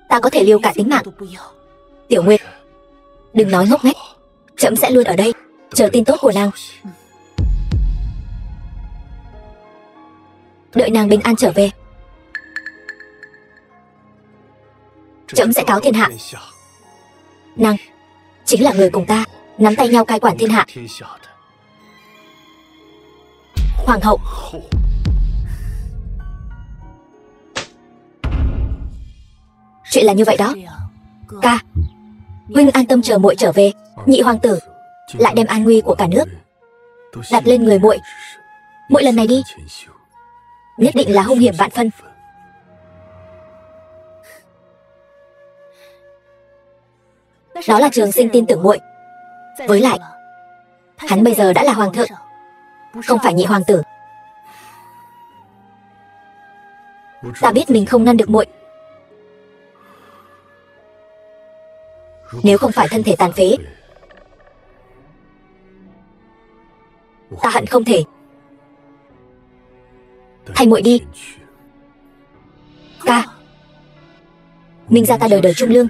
S1: ta có thể liều cả tính mạng. Tiểu Nguyệt, đừng nói ngốc nghếch, trẫm sẽ luôn ở đây chờ tin tốt của nàng. đợi nàng bình an trở về. Trẫm sẽ cáo thiên hạ. Nàng chính là người cùng ta nắm tay nhau cai quản thiên hạ. Hoàng hậu. Chuyện là như vậy đó. Ca, huynh an tâm chờ muội trở về. Nhị hoàng tử lại đem an nguy của cả nước đặt lên người muội. Muội lần này đi nhất định là hung hiểm vạn phân. Đó là Trường Sinh tin tưởng muội. Với lại hắn bây giờ đã là hoàng thượng, không phải nhị hoàng tử. Ta biết mình không ngăn được muội. Nếu không phải thân thể tàn phế, ta hận không thể thay muội đi. Ca, Minh gia ta đời đời trung lương.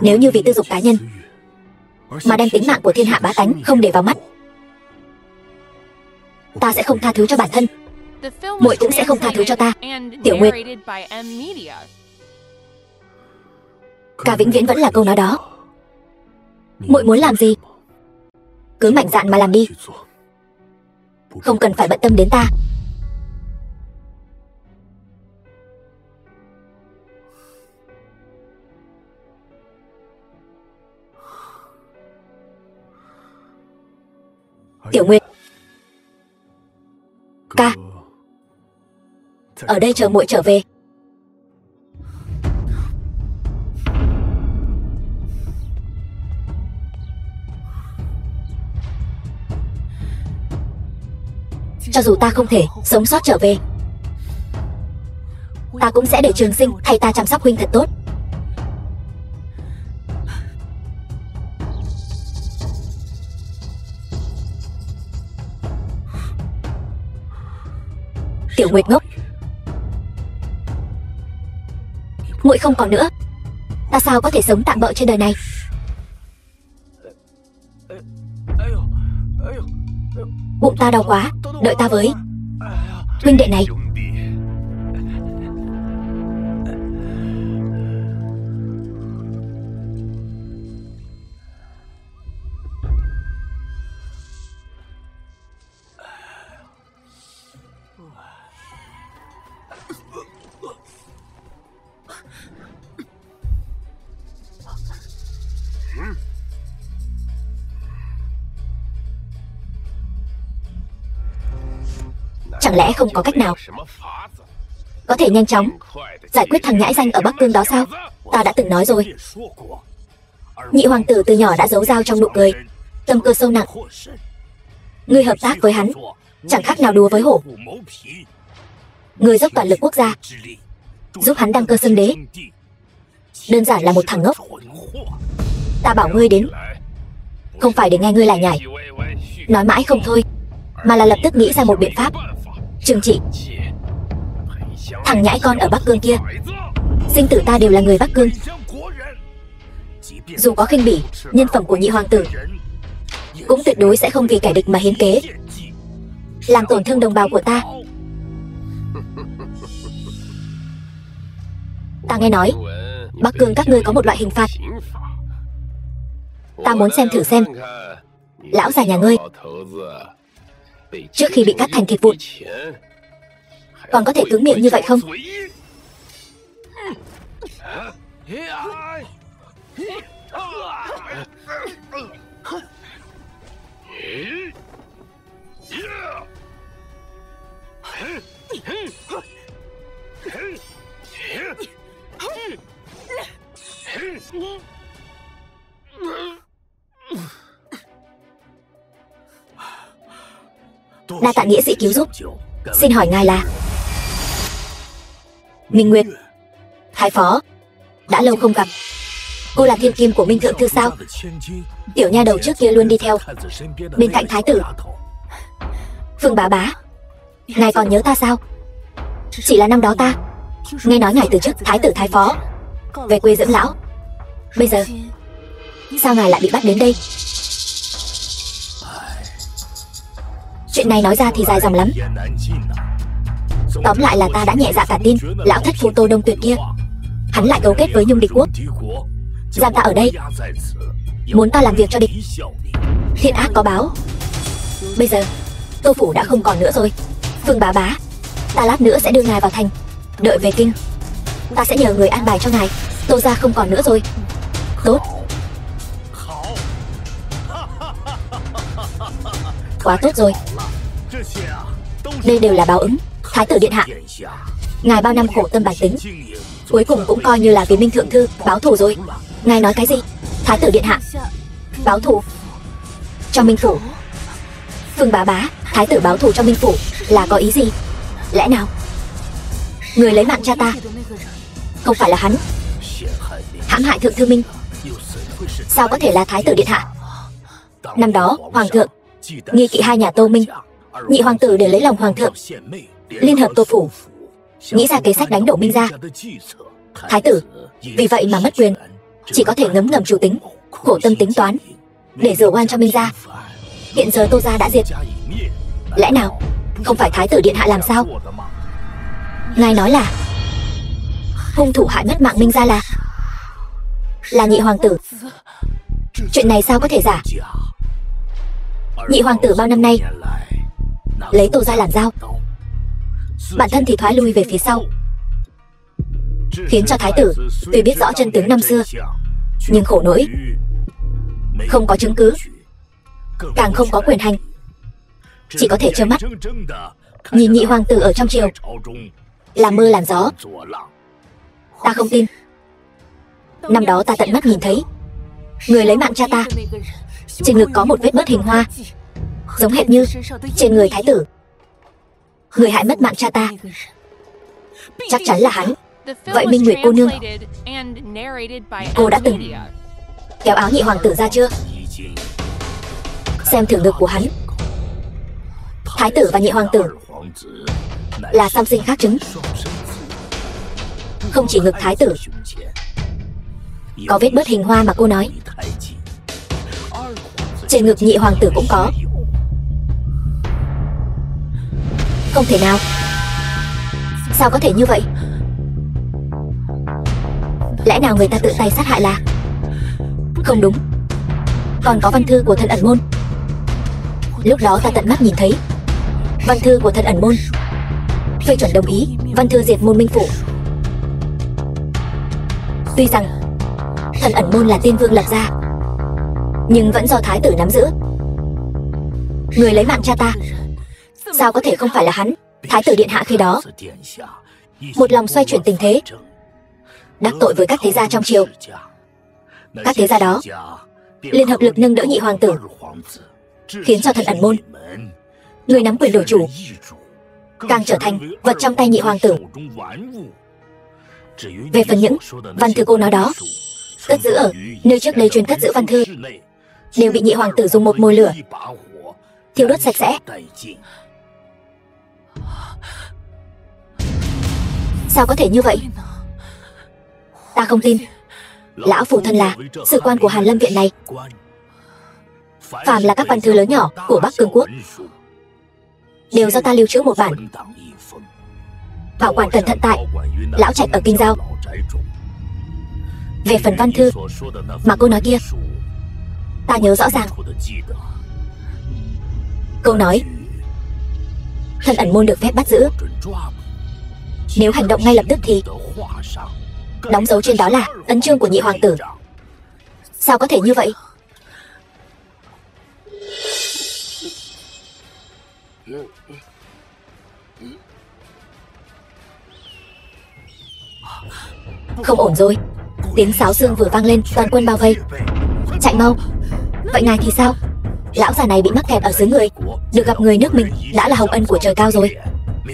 S1: Nếu như vì tư dục cá nhân mà đem tính mạng của thiên hạ bá tánh không để vào mắt, ta sẽ không tha thứ cho bản thân. Muội cũng sẽ không tha thứ cho ta. Tiểu Nguyệt, ca vĩnh viễn vẫn là câu nói đó. Muội muốn làm gì cứ mạnh dạn mà làm đi, không cần phải bận tâm đến ta. Tiểu Nguyệt, ca ở đây chờ muội trở về. Cho dù ta không thể sống sót trở về, ta cũng sẽ để Trường Sinh thay ta chăm sóc huynh thật tốt. Tiểu Nguyệt ngốc, muội không còn nữa, ta sao có thể sống tạm bợ trên đời này. Bụng ta đau quá, đợi ta với. Huynh đệ này, chẳng lẽ không có cách nào có thể nhanh chóng giải quyết thằng nhãi danh ở Bắc Cương đó sao? Ta đã từng nói rồi, nhị hoàng tử từ nhỏ đã giấu dao trong nụ cười, tâm cơ sâu nặng. Ngươi hợp tác với hắn chẳng khác nào đùa với hổ. Ngươi dốc toàn lực quốc gia giúp hắn đăng cơ xưng đế, đơn giản là một thằng ngốc. Ta bảo ngươi đến không phải để nghe ngươi lải nhải nói mãi không thôi, mà là lập tức nghĩ ra một biện pháp trừng trị thằng nhãi con ở Bắc Cương kia. Sinh tử ta đều là người Bắc Cương, dù có khinh bỉ nhân phẩm của nhị hoàng tử, cũng tuyệt đối sẽ không vì kẻ địch mà hiến kế làm tổn thương đồng bào của ta. Ta nghe nói Bắc Cương các ngươi có một loại hình phạt, ta muốn xem thử xem lão già nhà ngươi trước khi bị cắt thành thịt vụn còn có thể cứng miệng như vậy không? Đa tạ nghĩa sĩ cứu giúp. Xin hỏi ngài là? Minh Nguyệt, thái phó. Đã lâu không gặp. Cô là thiên kim của Minh thượng thư sao? Tiểu nha đầu trước kia luôn đi theo bên cạnh thái tử. Phương bá bá, ngài còn nhớ ta sao? Chỉ là năm đó ta nghe nói ngài từ chức thái tử thái phó về quê dưỡng lão. Bây giờ sao ngài lại bị bắt đến đây? Chuyện này nói ra thì dài dòng lắm. Tóm lại là ta đã nhẹ dạ cả tin lão thất phu Tô Đông Tuyệt kia, hắn lại cấu kết với Nhung địch quốc, giam ta ở đây, muốn ta làm việc cho địch. Thiện ác có báo. Bây giờ Tô phủ đã không còn nữa rồi. Phương bá bá, ta lát nữa sẽ đưa ngài vào thành, đợi về kinh ta sẽ nhờ người an bài cho ngài. Tô gia không còn nữa rồi. Tốt, quá tốt rồi. Đây đều là báo ứng. Thái tử điện hạ, ngài bao năm khổ tâm bản tính, cuối cùng cũng coi như là vì Minh thượng thư báo thù rồi. Ngài nói cái gì? Thái tử điện hạ báo thù cho Minh phủ? Phương bá bá, thái tử báo thù cho Minh phủ là có ý gì? Lẽ nào người lấy mạng cha ta không phải là hắn hãm hại thượng thư Minh? Sao có thể là thái tử điện hạ? Năm đó hoàng thượng nghi kỵ hai nhà Tô Minh, nhị hoàng tử để lấy lòng hoàng thượng, liên hợp Tô phủ, nghĩ ra kế sách đánh đổ Minh gia. Thái tử vì vậy mà mất quyền, chỉ có thể ngấm ngầm chủ tính, khổ tâm tính toán để rửa oan cho Minh gia. Hiện giờ Tô gia đã diệt, lẽ nào không phải thái tử điện hạ làm sao? Ngài nói là hung thủ hại mất mạng Minh gia là nhị hoàng tử. Chuyện này sao có thể giả? Nhị hoàng tử bao năm nay lấy Tô gia làm dao, bản thân thì thoái lui về phía sau, khiến cho thái tử tuy biết rõ chân tướng năm xưa, nhưng khổ nỗi không có chứng cứ, càng không có quyền hành, chỉ có thể trơ mắt nhìn nhị hoàng tử ở trong triều làm mưa làm gió. Ta không tin. Năm đó ta tận mắt nhìn thấy người lấy mạng cha ta, trên ngực có một vết bớt hình hoa, giống hệt như trên người thái tử. Người hại mất mạng cha ta chắc chắn là hắn. Vậy Minh Nguyệt cô nương, cô đã từng kéo áo nhị hoàng tử ra chưa? Xem thử ngực của hắn. Thái tử và nhị hoàng tử là song sinh khác trứng. Không chỉ ngực thái tử có vết bớt hình hoa mà cô nói, trên ngực nhị hoàng tử cũng có. Không thể nào. Sao có thể như vậy? Lẽ nào người ta tự tay sát hại là? Không đúng, còn có văn thư của thần ẩn môn. Lúc đó ta tận mắt nhìn thấy văn thư của thần ẩn môn phê chuẩn đồng ý văn thư diệt môn Minh phủ. Tuy rằng thần ẩn môn là tiên vương lập ra, nhưng vẫn do thái tử nắm giữ. Người lấy mạng cha ta sao có thể không phải là hắn? Thái tử điện hạ khi đó một lòng xoay chuyển tình thế, đắc tội với các thế gia trong triều. Các thế gia đó liên hợp lực nâng đỡ nhị hoàng tử, khiến cho thần ẩn môn, người nắm quyền đổi chủ, càng trở thành vật trong tay nhị hoàng tử. Về phần những văn thư cô nói đó cất giữ ở nơi trước đây chuyên cất giữ văn thư, đều bị nhị hoàng tử dùng một mồi lửa thiêu đốt sạch sẽ. Sao có thể như vậy? Ta không tin. Lão phụ thân là sử quan của Hàn Lâm viện này, phàm là các văn thư lớn nhỏ của Bắc Cương quốc đều do ta lưu trữ một bản, bảo quản cẩn thận tại lão trạch ở Kinh Giao. Về phần văn thư mà cô nói kia, ta nhớ rõ ràng. Cô nói thần ẩn môn được phép bắt giữ, nếu hành động ngay lập tức thì đóng dấu trên đó là ấn chương của nhị hoàng tử. Sao có thể như vậy? Không ổn rồi. Tiếng sáo xương vừa vang lên, toàn quân bao vây. Chạy mau. Vậy ngài thì sao? Lão già này bị mắc kẹt ở dưới người, được gặp người nước mình đã là hồng ân của trời cao rồi.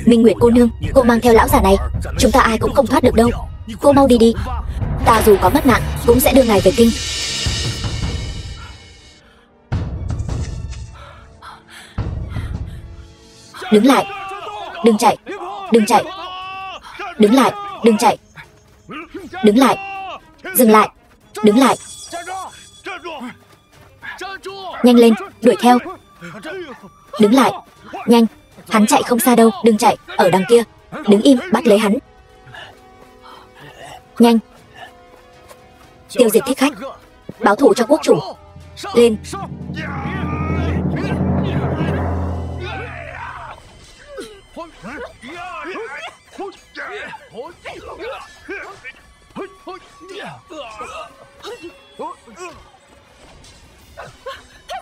S1: Minh Nguyệt cô nương, cô mang theo lão già này, chúng ta ai cũng không thoát được đâu. Cô mau đi đi, ta dù có mất mạng cũng sẽ đưa ngài về kinh. Đứng lại, đừng chạy, đừng chạy. Đứng lại, đừng chạy. Đứng lại, dừng lại, đứng lại. Nhanh lên, đuổi theo. Đứng lại, nhanh, hắn chạy không xa đâu, đừng chạy, ở đằng kia. Đứng im, bắt lấy hắn. Nhanh. Tiêu diệt thích khách, báo thù cho quốc chủ. Lên.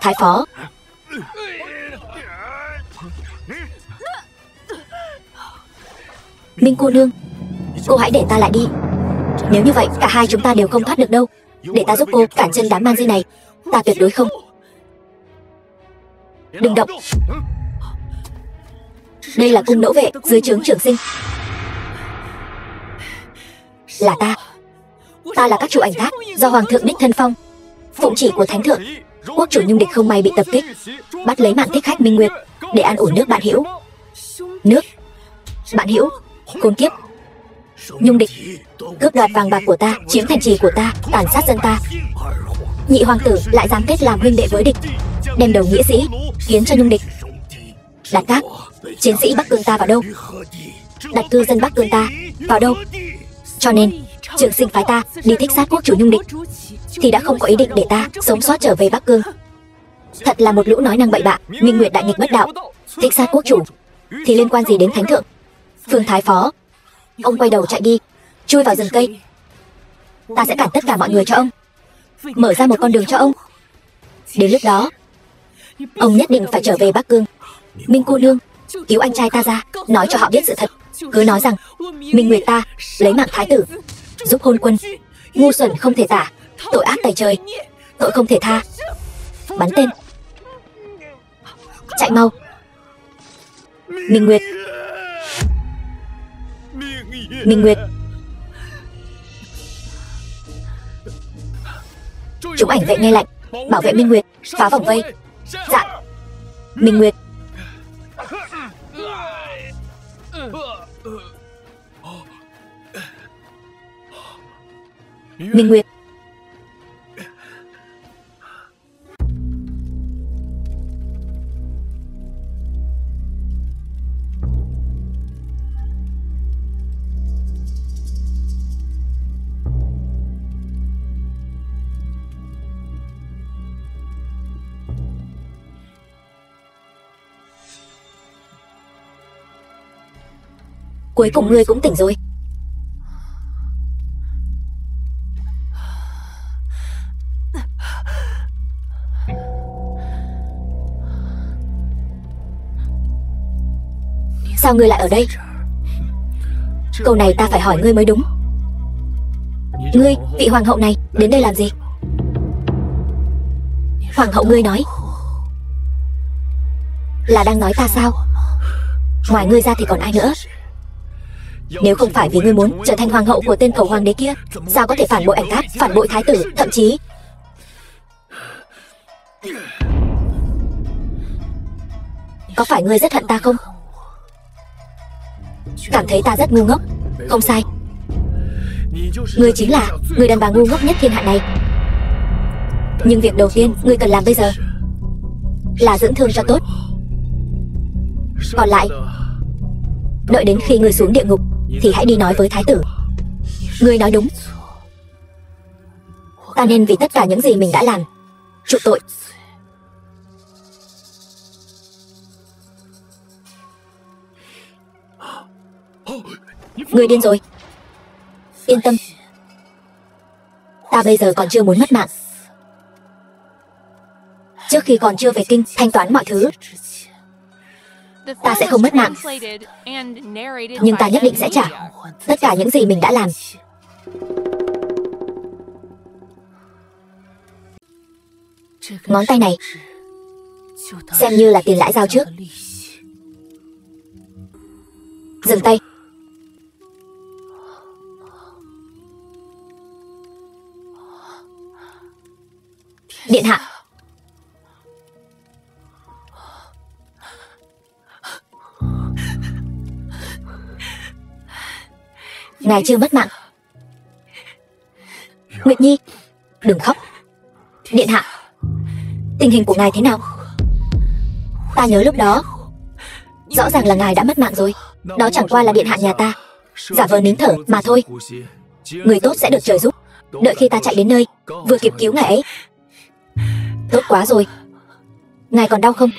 S1: Thái phó. Minh cô nương, cô hãy để ta lại đi. Nếu như vậy cả hai chúng ta đều không thoát được đâu. Để ta giúp cô cản chân đám man di này. Ta tuyệt đối không. Đừng động. Đây là cung nỗ vệ dưới trướng trưởng sinh. Là ta. Ta là các chủ ảnh thác do hoàng thượng đích thân phong. Phụng chỉ của thánh thượng, quốc chủ Nhung Địch không may bị tập kích, bắt lấy Mạn thích khách Minh Nguyệt để an ủi nước bạn hữu. Nước bạn hữu, khốn kiếp. Nhung Địch cướp đoạt vàng bạc của ta, chiếm thành trì của ta, tàn sát dân ta. Nhị hoàng tử lại dám kết làm huynh đệ với địch, đem đầu nghĩa sĩ hiến cho Nhung Địch. Đặt các chiến sĩ Bắc Cương ta vào đâu? Đặt cư dân Bắc Cương ta vào đâu? Cho nên Trường Sinh phái ta đi thích sát quốc chủ Nhung Địch thì đã không có ý định để ta sống sót trở về Bắc Cương. Thật là một lũ nói năng bậy bạ. Minh Nguyệt đại nghịch bất đạo, thích sát quốc chủ thì liên quan gì đến thánh thượng? Phương thái phó, ông quay đầu chạy đi, chui vào rừng cây. Ta sẽ cản tất cả mọi người cho ông, mở ra một con đường cho ông. Đến lúc đó ông nhất định phải trở về Bắc Cương. Minh cô nương, cứu anh trai ta ra, nói cho họ biết sự thật. Cứ nói rằng Minh Nguyệt ta lấy mạng thái tử, giúp hôn quân, ngu xuẩn không thể tả, tội ác tày trời, tội không thể tha. Bắn tên. Chạy mau. Minh Nguyệt. Minh Nguyệt. Chúng ảnh vệ nghe lệnh, bảo vệ Minh Nguyệt, phá vòng vây. Dạ. Minh Nguyệt. Minh Nguyệt. Cuối cùng ngươi cũng tỉnh rồi. Sao ngươi lại ở đây? Câu này ta phải hỏi ngươi mới đúng. Ngươi, vị hoàng hậu này, đến đây làm gì? Hoàng hậu ngươi nói là đang nói ta sao? Ngoài ngươi ra thì còn ai nữa? Nếu không phải vì ngươi muốn trở thành hoàng hậu của tên cầu hoàng đế kia, sao có thể phản bội ảnh thác, phản bội thái tử, thậm chí có phải ngươi rất hận ta không? Cảm thấy ta rất ngu ngốc. Không sai, ngươi chính là người đàn bà ngu ngốc nhất thiên hạ này. Nhưng việc đầu tiên ngươi cần làm bây giờ là dưỡng thương cho tốt. Còn lại, đợi đến khi ngươi xuống địa ngục thì hãy đi nói với thái tử. Ngươi nói đúng. Ta nên vì tất cả những gì mình đã làm chịu tội. Ngươi điên rồi. Yên tâm, ta bây giờ còn chưa muốn mất mạng. Trước khi còn chưa về kinh thanh toán mọi thứ, ta sẽ không mất mạng. Nhưng ta nhất định sẽ trả tất cả những gì mình đã làm. Ngón tay này xem như là tiền lãi giao trước. Dừng tay. Điện hạ. Ngài chưa mất mạng. Nguyệt Nhi, đừng khóc. Điện hạ, tình hình của ngài thế nào? Ta nhớ lúc đó Rõ ràng là ngài đã mất mạng rồi. Đó chẳng qua là điện hạ nhà ta giả vờ nín thở mà thôi. Người tốt sẽ được trời giúp. Đợi khi ta chạy đến nơi, vừa kịp cứu ngài ấy. Tốt quá rồi. Ngài còn đau không?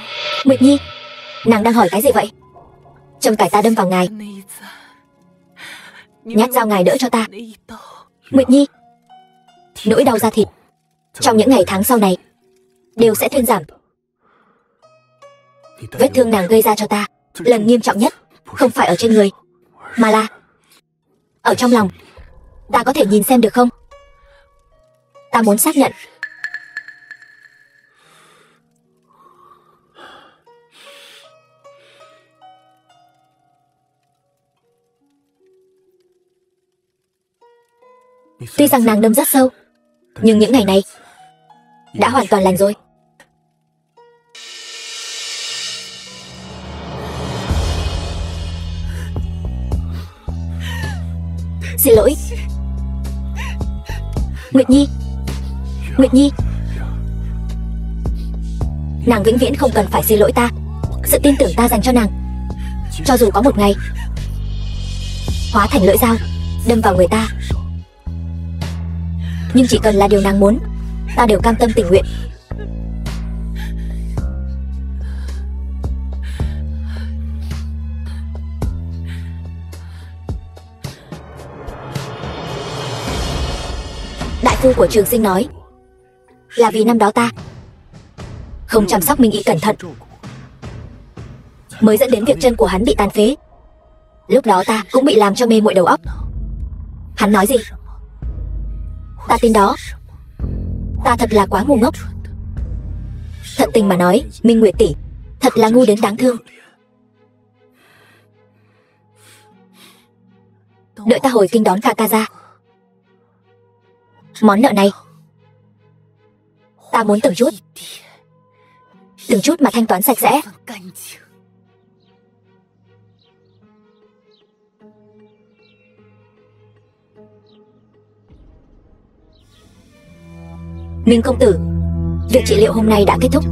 S1: Nguyệt Nhi, nàng đang hỏi cái gì vậy? Châm cải ta đâm vào ngài. Nhát dao ngài đỡ cho ta. Nguyệt Nhi, nỗi đau da thịt trong những ngày tháng sau này đều sẽ thuyên giảm. Vết thương nàng gây ra cho ta lần nghiêm trọng nhất không phải ở trên người, mà là ở trong lòng. Ta có thể nhìn xem được không? Ta muốn xác nhận. Tuy rằng nàng đâm rất sâu, nhưng những ngày này đã hoàn toàn lành rồi. Xin lỗi. Nguyệt Nhi, Nguyệt Nhi, nàng vĩnh viễn không cần phải xin lỗi ta. Sự tin tưởng ta dành cho nàng, cho dù có một ngày hóa thành lưỡi dao đâm vào người ta, nhưng chỉ cần là điều nàng muốn, ta đều cam tâm tình nguyện. Đại phu của Trường Sinh nói là vì năm đó ta không chăm sóc Minh Y cẩn thận, mới dẫn đến việc chân của hắn bị tàn phế. Lúc đó ta cũng bị làm cho mê muội đầu óc. Hắn nói gì ta tin đó. Ta thật là quá ngu ngốc. Thật tình mà nói, Minh Nguyệt tỷ thật là ngu đến đáng thương. Đợi ta hồi kinh đón ca ca ra. Món nợ này ta muốn từng chút mà thanh toán sạch sẽ. Minh công tử, việc trị liệu hôm nay đã kết thúc.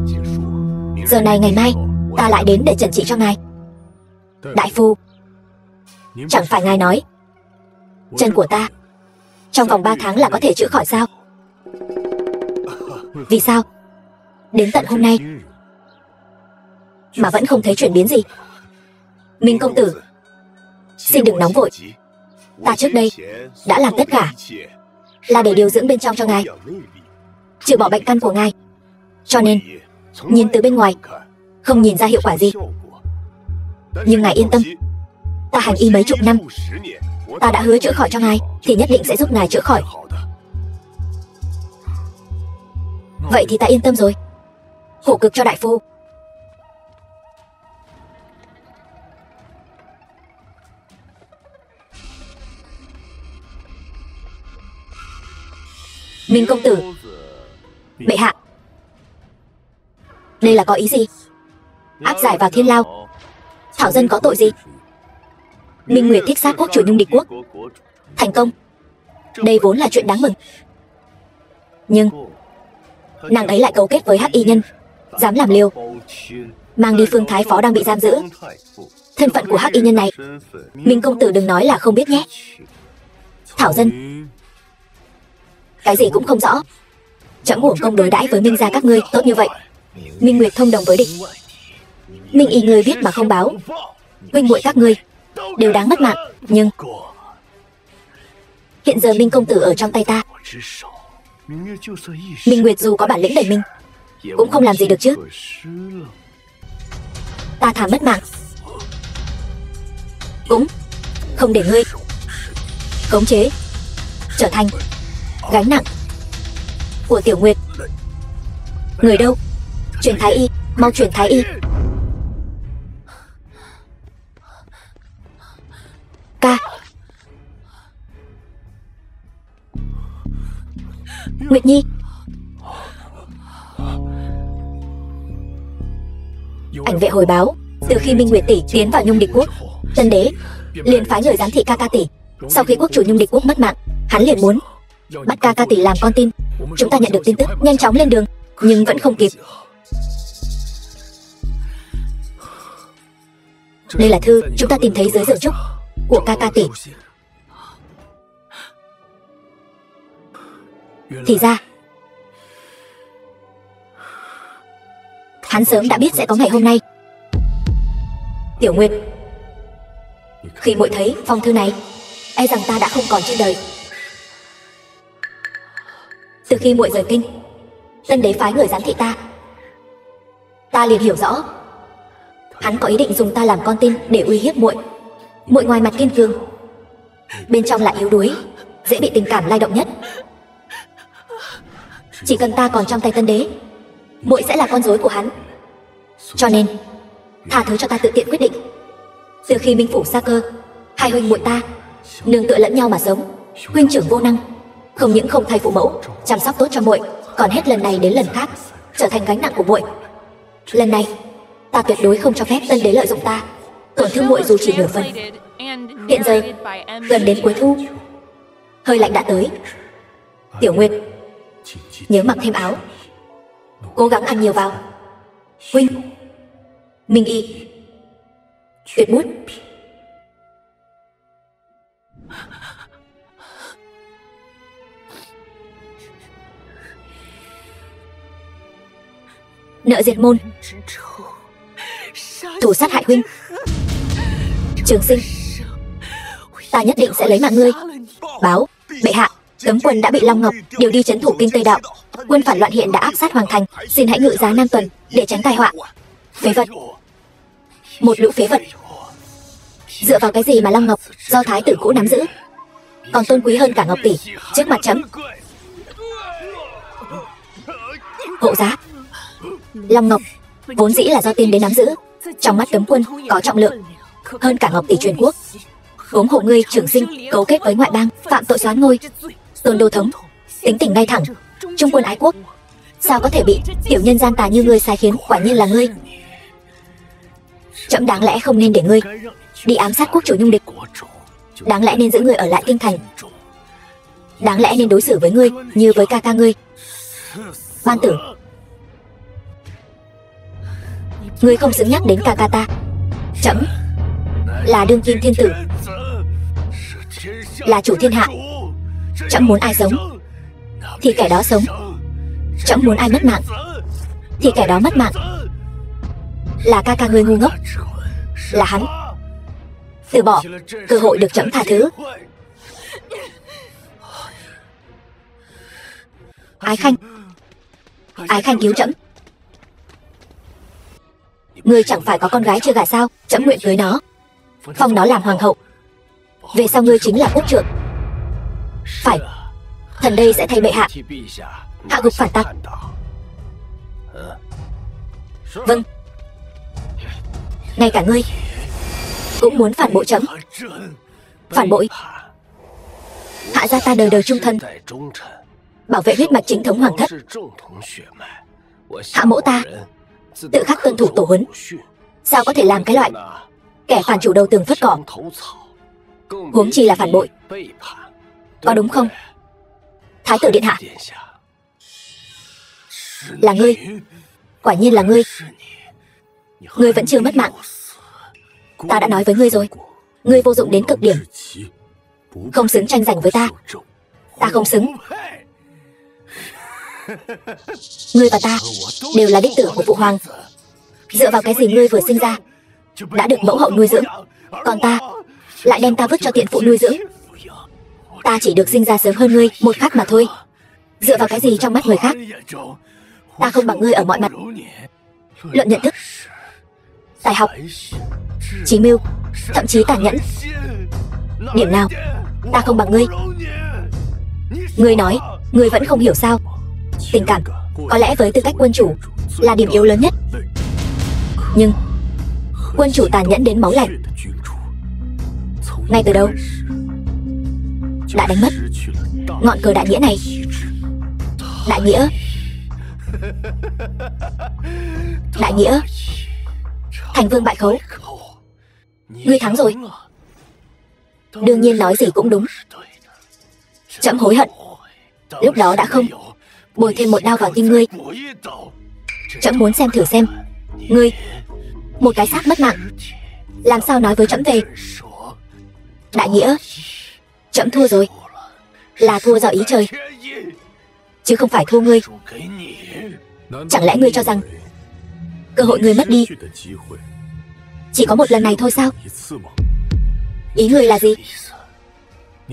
S1: Giờ này ngày mai ta lại đến để trần trị cho ngài. Đại phu, chẳng phải ngài nói chân của ta trong vòng 3 tháng là có thể chữa khỏi sao? Vì sao đến tận hôm nay mà vẫn không thấy chuyển biến gì? Minh công tử, xin đừng nóng vội. Ta trước đây đã làm tất cả là để điều dưỡng bên trong cho ngài, trừ bỏ bệnh căn của ngài. Cho nên nhìn từ bên ngoài không nhìn ra hiệu quả gì. Nhưng ngài yên tâm, ta hành y mấy chục năm, ta đã hứa chữa khỏi cho ngài thì nhất định sẽ giúp ngài chữa khỏi. Vậy thì ta yên tâm rồi. Khổ cực cho đại phu. Minh công tử, bệ hạ, đây là có ý gì? Áp giải vào thiên lao, thảo dân có tội gì? Minh Nguyệt thích sát quốc chủ Nhung Địch quốc thành công, đây vốn là chuyện đáng mừng. Nhưng nàng ấy lại cấu kết với hắc y nhân, dám làm liều mang đi Phương Thái Phó đang bị giam giữ. Thân phận của hắc y nhân này, Minh công tử đừng nói là không biết nhé. Thảo dân cái gì cũng không rõ. Chẳng uổng công đối đãi với Minh gia các ngươi tốt như vậy. Minh Nguyệt thông đồng với địch, Minh y ngươi biết mà không báo, huynh muội các ngươi đều đáng mất mạng. Nhưng hiện giờ Minh công tử ở trong tay ta, Minh Nguyệt dù có bản lĩnh đẩy mình cũng không làm gì được chứ. Ta thà mất mạng cũng không để ngươi khống chế trở thành gánh nặng của Tiểu Nguyệt. Người đâu? Truyền thái y, mau truyền thái y. Ca. Nguyệt Nhi. Ảnh vệ hồi báo, từ khi Minh Nguyệt tỷ tiến vào Nhung Địch quốc, Tân đế liền phái người giám thị ca ca tỷ. Sau khi quốc chủ Nhung Địch quốc mất mạng, hắn liền muốn bắt ca ca tỷ làm con tin. Chúng ta nhận được tin tức, nhanh chóng lên đường, nhưng vẫn không kịp. Đây là thư chúng ta tìm thấy dưới giường trúc của ca ca tỷ. Thì ra hắn sớm đã biết sẽ có ngày hôm nay. Tiểu Nguyệt, khi muội thấy phong thư này, e rằng ta đã không còn trên đời. Từ khi muội rời kinh, Tân đế phái người giám thị ta liền hiểu rõ hắn có ý định dùng ta làm con tin để uy hiếp muội. Muội ngoài mặt kiên cường, bên trong lại yếu đuối, dễ bị tình cảm lay động nhất. Chỉ cần ta còn trong tay Tân đế, muội sẽ là con rối của hắn. Cho nên tha thứ cho ta tự tiện quyết định. Từ khi Minh Phủ xa cơ, hai huynh muội ta nương tựa lẫn nhau mà sống. Huynh trưởng vô năng, không những không thay phụ mẫu chăm sóc tốt cho muội, còn hết lần này đến lần khác trở thành gánh nặng của muội. Lần này ta tuyệt đối không cho phép Tân đế lợi dụng ta, tổn thương muội dù chỉ nửa phần. Hiện giờ gần đến cuối thu, hơi lạnh đã tới. Tiểu Nguyệt, nhớ mặc thêm áo, cố gắng ăn nhiều vào. Huynh, Minh Y, tuyệt bút. Nợ diệt môn, thủ sát hại huynh. Trường Sinh, ta nhất định sẽ lấy mạng ngươi. Báo, bệ hạ, cấm quân đã bị Long Ngọc điều đi trấn thủ kinh Tây Đạo. Quân phản loạn hiện đã áp sát hoàng thành, xin hãy ngự giá Nam Tuần để tránh tai họa. Phế vật, một lũ phế vật. Dựa vào cái gì mà Long Ngọc do thái tử cũ nắm giữ, còn tôn quý hơn cả Ngọc tỷ trước mặt trẫm? Hộ giá, Long Ngọc vốn dĩ là do tiên đế nắm giữ, trong mắt cấm quân có trọng lượng hơn cả Ngọc tỷ truyền quốc. Huống hộ ngươi Trường Sinh cấu kết với ngoại bang, phạm tội soán ngôi. Tôn Đô Thống tính tình ngay thẳng, trung quân ái quốc, sao có thể bị tiểu nhân gian tà như ngươi sai khiến? Quả nhiên là ngươi. Trẫm đáng lẽ không nên để ngươi đi ám sát quốc chủ Nhung địch, đáng lẽ nên giữ ngươi ở lại kinh thành, đáng lẽ nên đối xử với ngươi như với ca ca ngươi. Ban Tử, ngươi không xứng nhắc đến ca ca ta. Trẫm là đương kim thiên tử, là chủ thiên hạ. Trẫm muốn ai sống thì kẻ đó sống, trẫm muốn ai mất mạng thì kẻ đó mất mạng. Là ca ca ngươi ngu ngốc, là hắn từ bỏ cơ hội được trẫm tha thứ. Ái Khanh, Ái Khanh cứu trẫm. Ngươi chẳng phải có con gái chưa gả sao? Trẫm nguyện cưới nó, phong nó làm hoàng hậu. Về sau ngươi chính là quốc trượng. Phải, thần đây sẽ thay bệ hạ hạ gục phản tặc. Vâng. Ngay cả ngươi cũng muốn phản bội trẫm? Phản bội? Hạ gia ta đời đời trung thân, bảo vệ huyết mạch chính thống hoàng thất. Hạ mẫu ta tự khắc tuân thủ tổ huấn, sao có thể làm cái loại kẻ phản chủ đầu tường phất cỏ? Huống chi là phản bội, có đúng không? Thái tử điện hạ, là ngươi, quả nhiên là ngươi. Ngươi vẫn chưa mất mạng. Ta đã nói với ngươi rồi, ngươi vô dụng đến cực điểm, không xứng tranh giành với ta. Ta không xứng. Ngươi và ta đều là đích tử của phụ hoàng. Dựa vào cái gì ngươi vừa sinh ra đã được mẫu hậu nuôi dưỡng, còn ta lại đem ta vứt cho tiện phụ nuôi dưỡng? Ta chỉ được sinh ra sớm hơn ngươi một khắc mà thôi. Dựa vào cái gì trong mắt người khác ta không bằng ngươi ở mọi mặt? Luận nhận thức, tài học, chí mưu, thậm chí tàn nhẫn, điểm nào ta không bằng ngươi? Ngươi nói ngươi vẫn không hiểu sao? Tình cảm có lẽ với tư cách quân chủ là điểm yếu lớn nhất, nhưng quân chủ tàn nhẫn đến máu lạnh ngay từ đâu đã đánh mất ngọn cờ đại nghĩa này. Đại nghĩa, đại nghĩa, thành vương bại khấu. Ngươi thắng rồi. Đương nhiên nói gì cũng đúng. Trẫm hối hận lúc đó đã không bồi thêm một đao vào tim ngươi. Trẫm muốn xem thử xem ngươi một cái xác mất mạng làm sao nói với trẫm về? Đại nghĩa, trẫm thua rồi. Là thua do ý trời, chứ không phải thua ngươi. Chẳng lẽ ngươi cho rằng cơ hội ngươi mất đi chỉ có một lần này thôi sao? Ý ngươi là gì?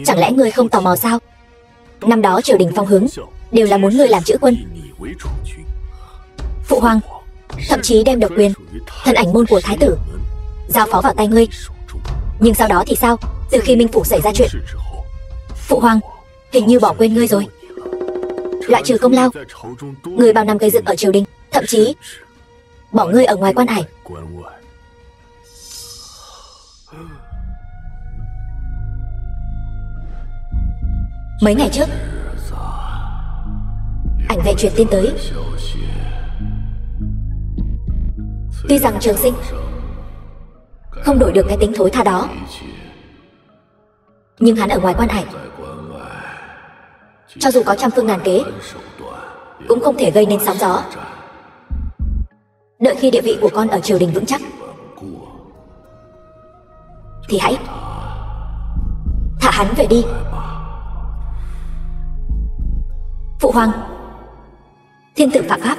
S1: Chẳng lẽ ngươi không tò mò sao? Năm đó triều đình phong hướng đều là muốn ngươi làm chữ quân. Phụ hoàng thậm chí đem độc quyền thân ảnh môn của thái tử giao phó vào tay ngươi. Nhưng sau đó thì sao? Từ khi Minh Phủ xảy ra chuyện, phụ hoàng hình như bỏ quên ngươi rồi. Loại trừ công lao, ngươi bao năm gây dựng ở triều đình, thậm chí bỏ ngươi ở ngoài quan hải. Mấy ngày trước, ảnh vệ truyền tin tới. Tuy rằng Trường Sinh không đổi được cái tính thối tha đó, nhưng hắn ở ngoài quan hải, cho dù có trăm phương ngàn kế cũng không thể gây nên sóng gió. Đợi khi địa vị của con ở triều đình vững chắc thì hãy thả hắn về đi. Phụ hoàng, thiên tử phạm pháp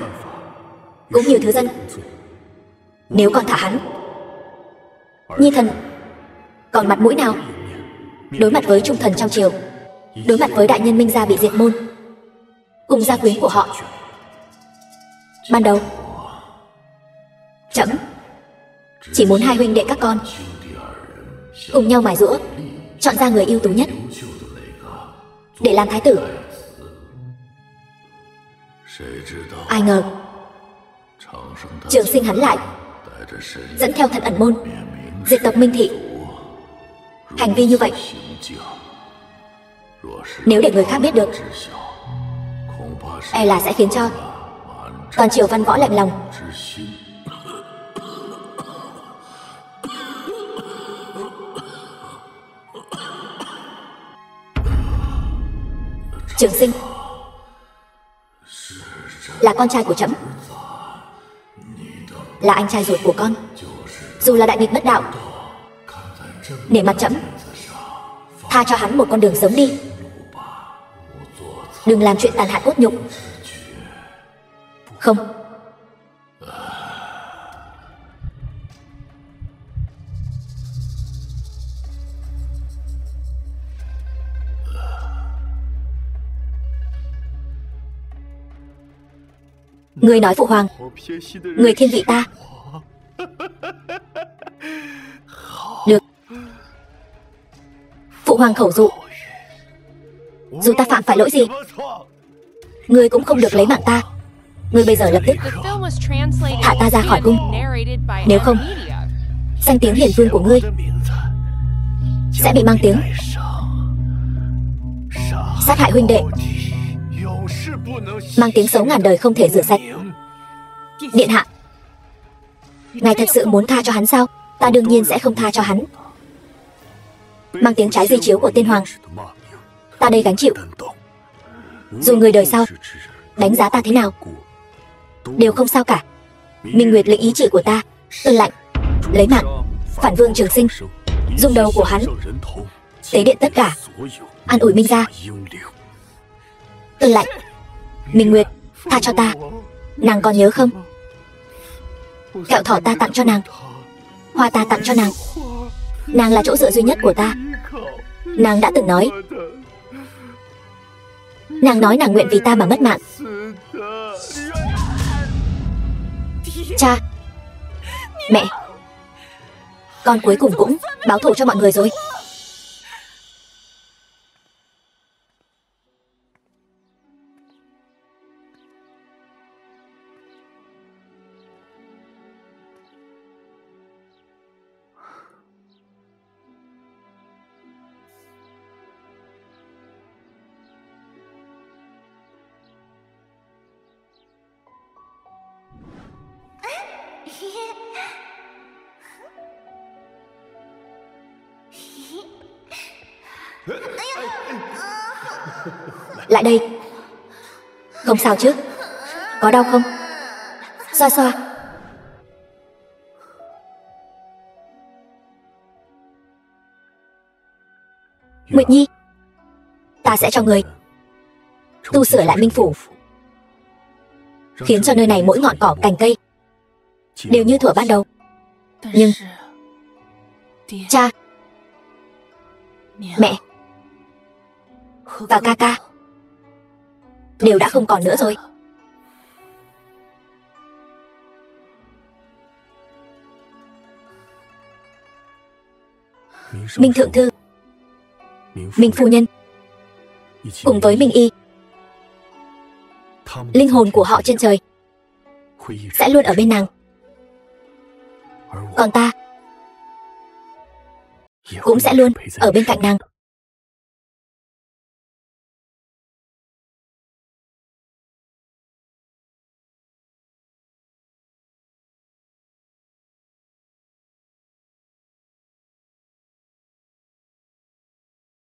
S1: cũng như thứ dân, nếu còn thả hắn, nhi thần còn mặt mũi nào đối mặt với trung thần trong triều, đối mặt với đại nhân Minh gia bị diệt môn cùng gia quyến của họ? Ban đầu trẫm chỉ muốn hai huynh đệ các con cùng nhau mài giũa, chọn ra người ưu tú nhất để làm thái tử. Ai ngờ Trường Sinh hắn lại dẫn theo thần ẩn môn diệt tộc Minh thị. Hành vi như vậy, nếu để người khác biết được, e là sẽ khiến cho toàn triều văn võ lạnh lòng. Trường Sinh là con trai của trẫm, là anh trai ruột của con. Dù là đại nghịch bất đạo, nể mặt trẫm, tha cho hắn một con đường sống đi. Đừng làm chuyện tàn hại cốt nhục. Không. Người nói phụ hoàng, người thiên vị ta. Được. Phụ hoàng khẩu dụ, dù ta phạm phải lỗi gì, ngươi cũng không được lấy mạng ta. Ngươi bây giờ lập tức thả ta ra khỏi cung, nếu không danh tiếng hiền vương của ngươi sẽ bị mang tiếng sát hại huynh đệ, mang tiếng xấu ngàn đời không thể rửa sạch. Điện hạ, ngài thật sự muốn tha cho hắn sao? Ta đương nhiên sẽ không tha cho hắn. Mang tiếng trái di chiếu của tiên hoàng, ta đây gánh chịu. Dù người đời sau đánh giá ta thế nào đều không sao cả. Minh Nguyệt lĩnh ý chỉ của ta, ơn lạnh lấy mạng phản vương Trường Sinh, dùng đầu của hắn tế điện tất cả, an ủi Minh gia. Ơn lạnh, Minh Nguyệt tha cho ta. Nàng còn nhớ không? Kẹo thỏ ta tặng cho nàng, hoa ta tặng cho nàng. Nàng là chỗ dựa duy nhất của ta. Nàng đã từng nói, nàng nói nàng nguyện vì ta mà mất mạng. Cha, mẹ, con cuối cùng cũng báo thù cho mọi người rồi. Lại đây. Không sao chứ? Có đau không? Xoa xoa. Nguyệt Nhi, ta sẽ cho người tu sửa lại Minh Phủ, khiến cho nơi này mỗi ngọn cỏ cành cây đều như thuở ban đầu. Nhưng cha, mẹ và ca ca đều đã không còn nữa rồi. Minh thượng thư, Minh phu nhân cùng với Minh y, linh hồn của họ trên trời sẽ luôn ở bên nàng. Còn ta cũng sẽ luôn ở bên cạnh nàng.